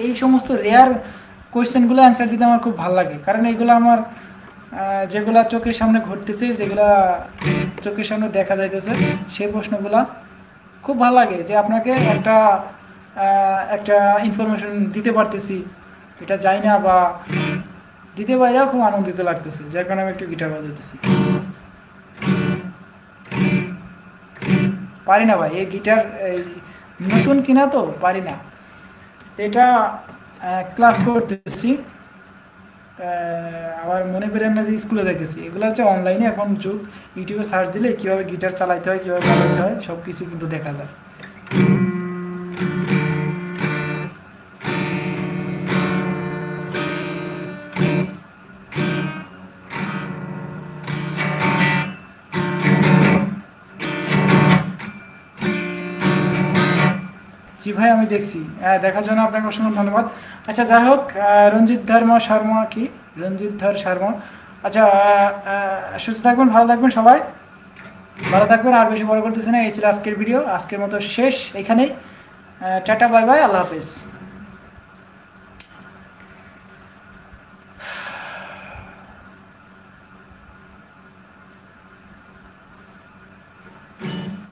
এই সমস্ত রেয়ার কোয়েশ্চেনগুলো অ্যান্সার দিতে আমার খুব ভালো লাগে, কারণ এইগুলো আমার যেগুলা চোখের সামনে ঘটতেছে, যেগুলা চোখের সামনে দেখা যাইতেছে, সেই প্রশ্নগুলা খুব ভালো লাগে, যে আপনাকে একটা ইনফরমেশন দিতে পারতেছি, এটা যাই না বা দিতে বাইরেও খুব আনন্দিত লাগতেছে, যার কারণে আমি একটু গিটার বাজাইতেছি। পারি না ভাই, এই গিটার নতুন কিনা তো পারি না, এটা ক্লাস করতেছি, আবার মনে করেন না যে স্কুলে যাইতেছি। এগুলো হচ্ছে অনলাইনে এখন যুগ, ইউটিউবে সার্চ দিলে কীভাবে গিটার চালাইতে হয়, কীভাবে বাজাইতে হয়, সব কিছু কিন্তু দেখা যায়। জি ভাই, আমি দেখছি, দেখার জন্য আপনাকে অসংখ্য ধন্যবাদ। আচ্ছা, যাই হোক, রঞ্জিত শর্মা কি রঞ্জিত ধার শর্মা, আচ্ছা, সুস্থ থাকবেন, ভালো থাকবেন, সবাই ভালো থাকবেন, আর বেশি বড় করতেছি না। এই ছিল আজকের ভিডিও, আজকের মতো শেষ এখানেই। টাটা, বাই বাই, আল্লাহ হাফেজ।